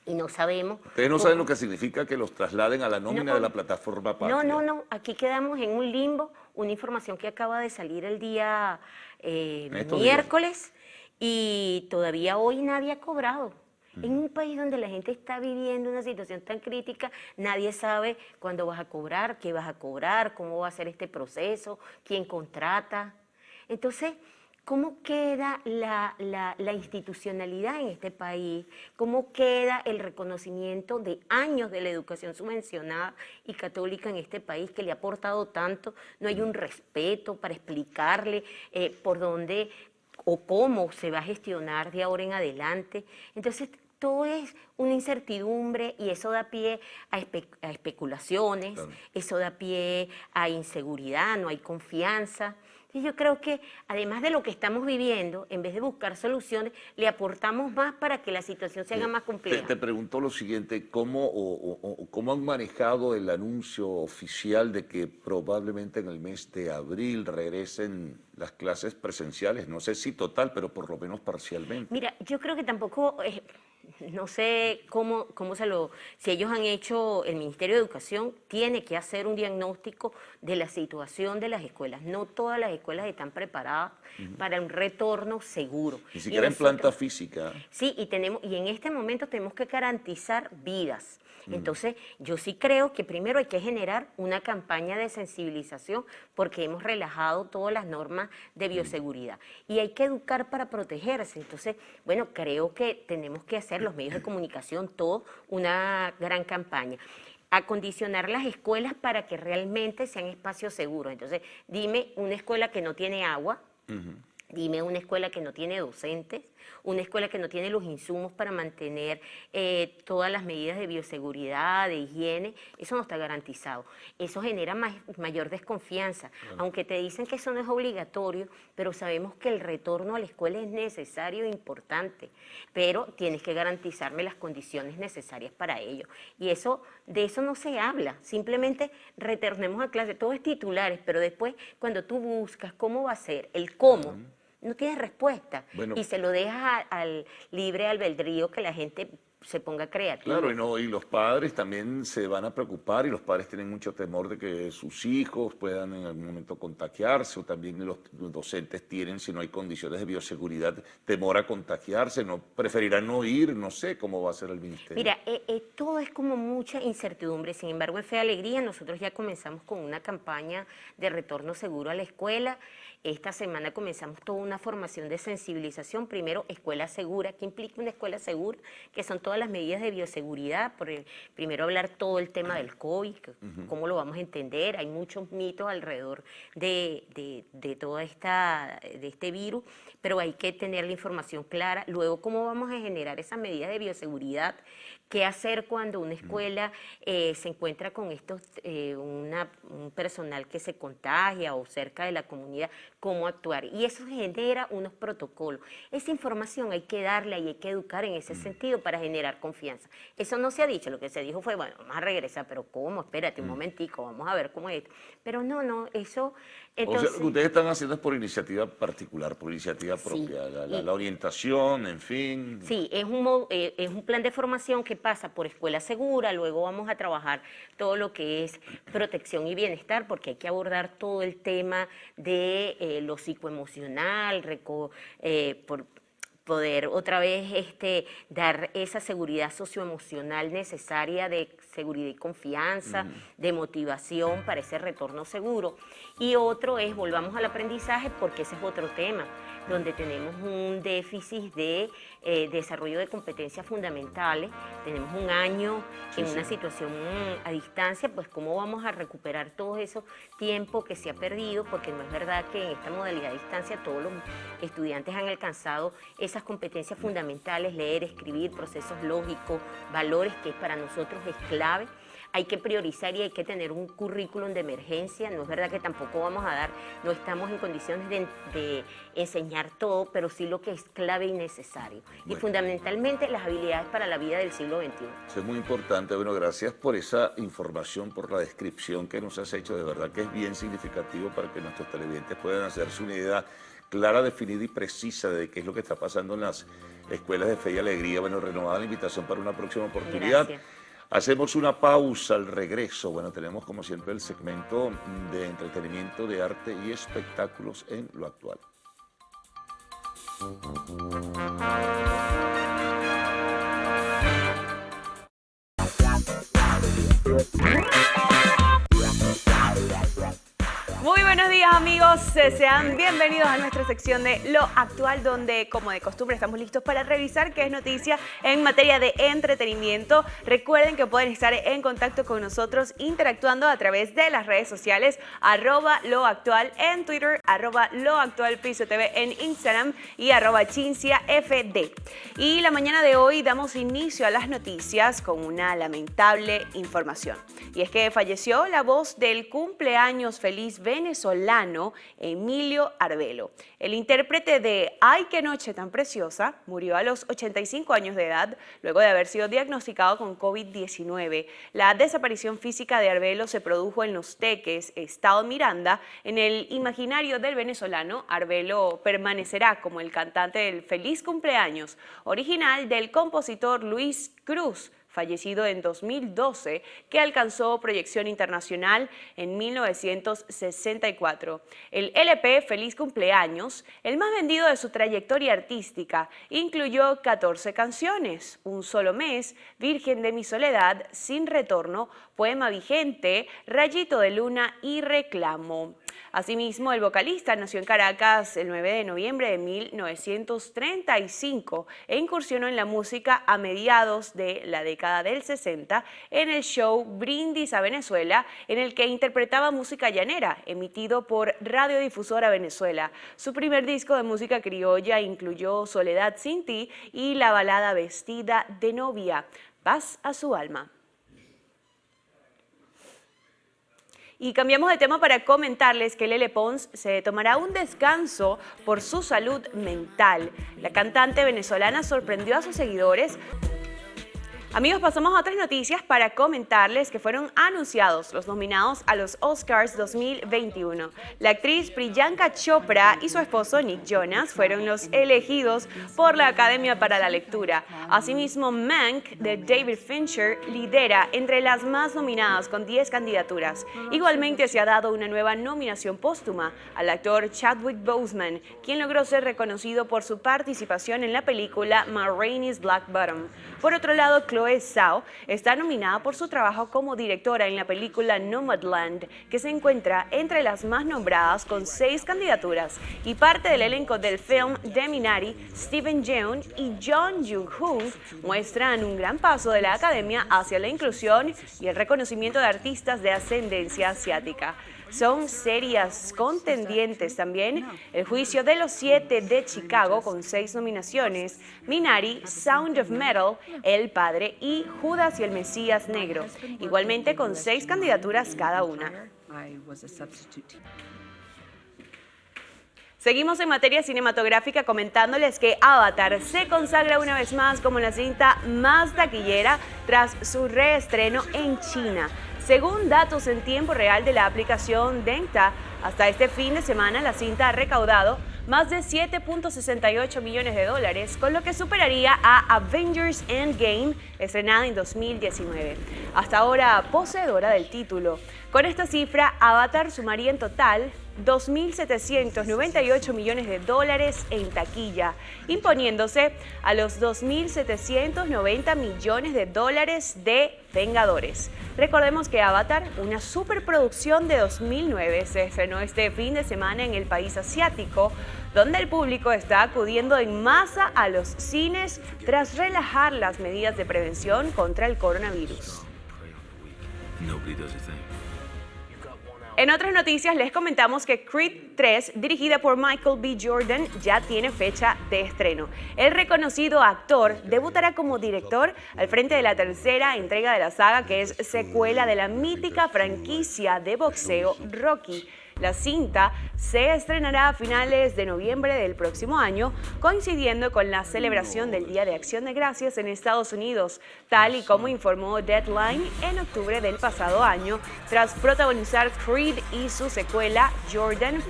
y no sabemos. Ustedes no saben lo que significa que los trasladen a la nómina de la plataforma Patria. No, aquí quedamos en un limbo, una información que acaba de salir el día miércoles y todavía hoy nadie ha cobrado. En un país donde la gente está viviendo una situación tan crítica, nadie sabe cuándo vas a cobrar, qué vas a cobrar, cómo va a ser este proceso, quién contrata. Entonces, ¿cómo queda la institucionalidad en este país? ¿Cómo queda el reconocimiento de años de la educación subvencionada y católica en este país que le ha aportado tanto? No hay un respeto para explicarle por dónde o cómo se va a gestionar de ahora en adelante. Entonces, todo es una incertidumbre y eso da pie a especulaciones, claro. Eso da pie a inseguridad, no hay confianza. Y yo creo que además de lo que estamos viviendo, en vez de buscar soluciones, le aportamos más para que la situación se haga más compleja. Te pregunto lo siguiente, ¿cómo han manejado el anuncio oficial de que probablemente en el mes de abril regresen las clases presenciales? No sé si total, pero por lo menos parcialmente. Mira, yo creo que tampoco... no sé si ellos han hecho, el Ministerio de Educación tiene que hacer un diagnóstico de la situación de las escuelas. No todas las escuelas están preparadas para un retorno seguro. Ni siquiera en planta física. Sí, y en este momento tenemos que garantizar vidas. Entonces, yo sí creo que primero hay que generar una campaña de sensibilización porque hemos relajado todas las normas de bioseguridad y hay que educar para protegerse. Entonces, bueno, creo que tenemos que hacer los medios de comunicación, todo, una gran campaña. Acondicionar las escuelas para que realmente sean espacios seguros. Entonces, dime una escuela que no tiene agua, dime una escuela que no tiene docentes, una escuela que no tiene los insumos para mantener todas las medidas de bioseguridad, de higiene, eso no está garantizado. Eso genera mayor desconfianza, aunque te dicen que eso no es obligatorio, pero sabemos que el retorno a la escuela es necesario e importante, pero tienes que garantizarme las condiciones necesarias para ello. Y de eso no se habla, simplemente retornemos a clase, todo es titulares, pero después cuando tú buscas cómo va a ser, el cómo, no tienes respuesta y se lo dejas al libre albedrío que la gente se ponga creativa. Claro, y los padres también se van a preocupar y los padres tienen mucho temor de que sus hijos puedan en algún momento contagiarse o también los docentes tienen, si no hay condiciones de bioseguridad, temor a contagiarse, preferirán no ir, no sé cómo va a ser el ministerio. Mira, todo es como mucha incertidumbre, sin embargo en Fe Alegría nosotros ya comenzamos con una campaña de retorno seguro a la escuela. Esta semana comenzamos toda una formación de sensibilización, primero escuela segura, ¿qué implica una escuela segura? Que son todas las medidas de bioseguridad, primero hablar todo el tema del COVID, cómo lo vamos a entender, hay muchos mitos alrededor de este virus, pero hay que tener la información clara, luego cómo vamos a generar esas medidas de bioseguridad, qué hacer cuando una escuela se encuentra con un personal que se contagia o cerca de la comunidad, cómo actuar. Y eso genera unos protocolos. Esa información hay que darla y hay que educar en ese sentido para generar confianza. Eso no se ha dicho, lo que se dijo fue, bueno, vamos a regresar, pero ¿cómo? Espérate un momentico, vamos a ver cómo es. Pero no, eso... Entonces, o sea, lo que ustedes están haciendo es por iniciativa particular, por iniciativa propia, la orientación, en fin. Sí, es un plan de formación que pasa por escuela segura, luego vamos a trabajar todo lo que es protección y bienestar, porque hay que abordar todo el tema de lo psicoemocional, por poder otra vez dar esa seguridad socioemocional necesaria de seguridad y confianza, de motivación para ese retorno seguro. Y otro es, volvamos al aprendizaje, porque ese es otro tema, donde tenemos un déficit de desarrollo de competencias fundamentales, tenemos un año en una situación a distancia, pues cómo vamos a recuperar todo ese tiempo que se ha perdido, porque no es verdad que en esta modalidad de distancia todos los estudiantes han alcanzado esas competencias fundamentales, leer, escribir, procesos lógicos, valores, que para nosotros es clave. Hay que priorizar y hay que tener un currículum de emergencia. No es verdad que tampoco no estamos en condiciones de enseñar todo, pero sí lo que es clave y necesario. Bueno. Y fundamentalmente las habilidades para la vida del siglo XXI. Eso es muy importante. Bueno, gracias por esa información, por la descripción que nos has hecho. De verdad que es bien significativo para que nuestros televidentes puedan hacerse una idea clara, definida y precisa de qué es lo que está pasando en las escuelas de Fe y Alegría. Bueno, renovada la invitación para una próxima oportunidad. Gracias. Hacemos una pausa al regreso. Bueno, tenemos como siempre el segmento de entretenimiento, de arte y espectáculos en lo actual. Muy buenos Buenos días amigos, sean bienvenidos a nuestra sección de Lo Actual, donde como de costumbre estamos listos para revisar qué es noticia en materia de entretenimiento. Recuerden que pueden estar en contacto con nosotros interactuando a través de las redes sociales @loactual en Twitter, @loactualpisotv en Instagram y @chinciafd. Y la mañana de hoy damos inicio a las noticias con una lamentable información. Y es que falleció la voz del cumpleaños feliz venezolano Emilio Arbelo. El intérprete de Ay, qué noche tan preciosa murió a los 85 años de edad luego de haber sido diagnosticado con COVID-19. La desaparición física de Arbelo se produjo en Los Teques, estado Miranda. En el imaginario del venezolano, Arbelo permanecerá como el cantante del Feliz Cumpleaños, original del compositor Luis Cruz, fallecido en 2012, que alcanzó proyección internacional en 1964. El LP Feliz Cumpleaños, el más vendido de su trayectoria artística, incluyó 14 canciones, Un solo mes, Virgen de mi soledad, Sin retorno, Poema vigente, Rayito de luna y Reclamo. Asimismo, el vocalista nació en Caracas el 9 de noviembre de 1935 e incursionó en la música a mediados de la década del 60 en el show Brindis a Venezuela, en el que interpretaba música llanera, emitido por Radiodifusora Venezuela. Su primer disco de música criolla incluyó Soledad sin ti y la balada Vestida de novia, Paz a su alma. Y cambiamos de tema para comentarles que Lele Pons se tomará un descanso por su salud mental. La cantante venezolana sorprendió a sus seguidores. Amigos, pasamos a otras noticias para comentarles que fueron anunciados los nominados a los Oscars 2021. La actriz Priyanka Chopra y su esposo Nick Jonas fueron los elegidos por la Academia para la Lectura. Asimismo, Mank, de David Fincher, lidera entre las más nominadas con 10 candidaturas. Igualmente se ha dado una nueva nominación póstuma al actor Chadwick Boseman, quien logró ser reconocido por su participación en la película Ma Rainey's Black Bottom. Por otro lado, Chloe Zhao está nominada por su trabajo como directora en la película Nomadland, que se encuentra entre las más nombradas con 6 candidaturas, y parte del elenco del film de Minari, Steven Yeun y Jung Joon muestran un gran paso de la Academia hacia la inclusión y el reconocimiento de artistas de ascendencia asiática. Son serias contendientes también El juicio de los 7 de Chicago con 6 nominaciones, Minari, Sound of Metal, El Padre y Judas y el Mesías Negro, igualmente con 6 candidaturas cada una. Seguimos en materia cinematográfica comentándoles que Avatar se consagra una vez más como la cinta más taquillera tras su reestreno en China. Según datos en tiempo real de la aplicación Dengta, hasta este fin de semana la cinta ha recaudado más de 7.68 millones de dólares, con lo que superaría a Avengers Endgame, estrenada en 2019. Hasta ahora poseedora del título. Con esta cifra, Avatar sumaría en total 2.798 millones de dólares en taquilla, imponiéndose a los 2.790 millones de dólares de Vengadores. Recordemos que Avatar, una superproducción de 2009, se estrenó este fin de semana en el país asiático, donde el público está acudiendo en masa a los cines tras relajar las medidas de prevención contra el coronavirus. En otras noticias les comentamos que Creed 3, dirigida por Michael B. Jordan, ya tiene fecha de estreno. El reconocido actor debutará como director al frente de la tercera entrega de la saga, que es secuela de la mítica franquicia de boxeo Rocky. La cinta se estrenará a finales de noviembre del próximo año, coincidiendo con la celebración del Día de Acción de Gracias en Estados Unidos, tal y como informó Deadline en octubre del pasado año. Tras protagonizar Creed y su secuela, Jordan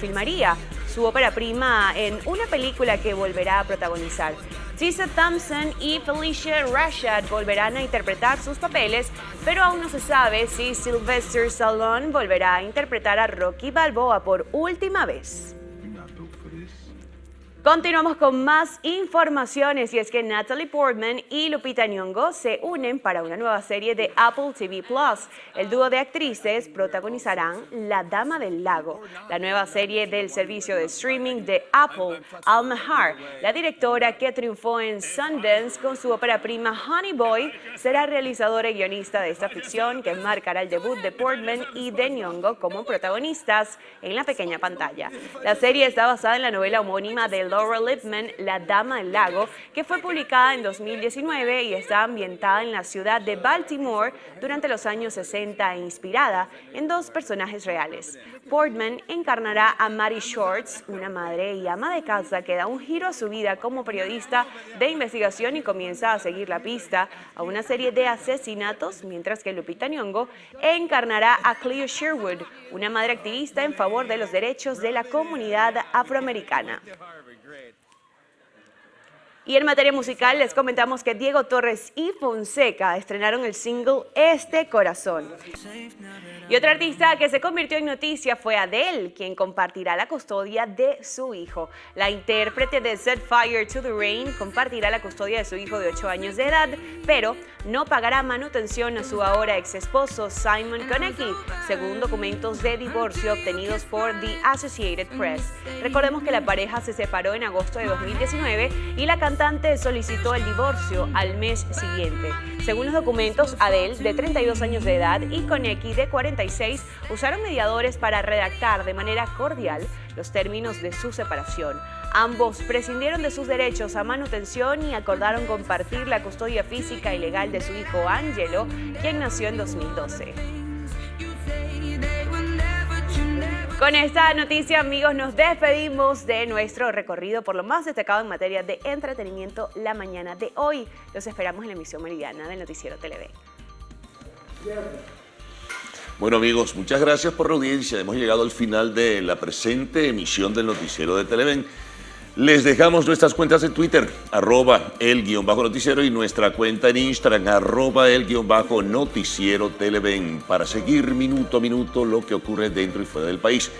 filmaría su ópera prima en una película que volverá a protagonizar. Tessa Thompson y Felicia Rashad volverán a interpretar sus papeles, pero aún no se sabe si Sylvester Stallone volverá a interpretar a Rocky Balboa por última vez. Continuamos con más informaciones y es que Natalie Portman y Lupita Nyong'o se unen para una nueva serie de Apple TV+. El dúo de actrices protagonizarán La Dama del Lago, la nueva serie del servicio de streaming de Apple. Alma Har, la directora que triunfó en Sundance con su ópera prima Honey Boy, será realizadora y guionista de esta ficción que marcará el debut de Portman y de Nyong'o como protagonistas en la pequeña pantalla. La serie está basada en la novela homónima de Laura Lippman, La Dama del Lago, que fue publicada en 2019 y está ambientada en la ciudad de Baltimore durante los años 60 e inspirada en dos personajes reales. Portman encarnará a Mary Shorts, una madre y ama de casa que da un giro a su vida como periodista de investigación y comienza a seguir la pista a una serie de asesinatos, mientras que Lupita Nyong'o encarnará a Cleo Sherwood, una madre activista en favor de los derechos de la comunidad afroamericana. Y en materia musical les comentamos que Diego Torres y Fonseca estrenaron el single Este Corazón. Y otra artista que se convirtió en noticia fue Adele, quien compartirá la custodia de su hijo. La intérprete de Set Fire to the Rain compartirá la custodia de su hijo de 8 años de edad, pero no pagará manutención a su ahora ex esposo Simon Konecki, según documentos de divorcio obtenidos por The Associated Press. Recordemos que la pareja se separó en agosto de 2019 y la cantante solicitó el divorcio al mes siguiente. Según los documentos, Adele, de 32 años de edad, y Konecki, de 46, usaron mediadores para redactar de manera cordial los términos de su separación. Ambos prescindieron de sus derechos a manutención y acordaron compartir la custodia física y legal de su hijo Angelo, quien nació en 2012. Con esta noticia, amigos, nos despedimos de nuestro recorrido por lo más destacado en materia de entretenimiento la mañana de hoy. Los esperamos en la emisión meridiana del Noticiero Televen. Bueno, amigos, muchas gracias por la audiencia. Hemos llegado al final de la presente emisión del Noticiero de Televen. Les dejamos nuestras cuentas en Twitter, @el_noticiero, y nuestra cuenta en Instagram, @el_noticiero Televen, para seguir minuto a minuto lo que ocurre dentro y fuera del país.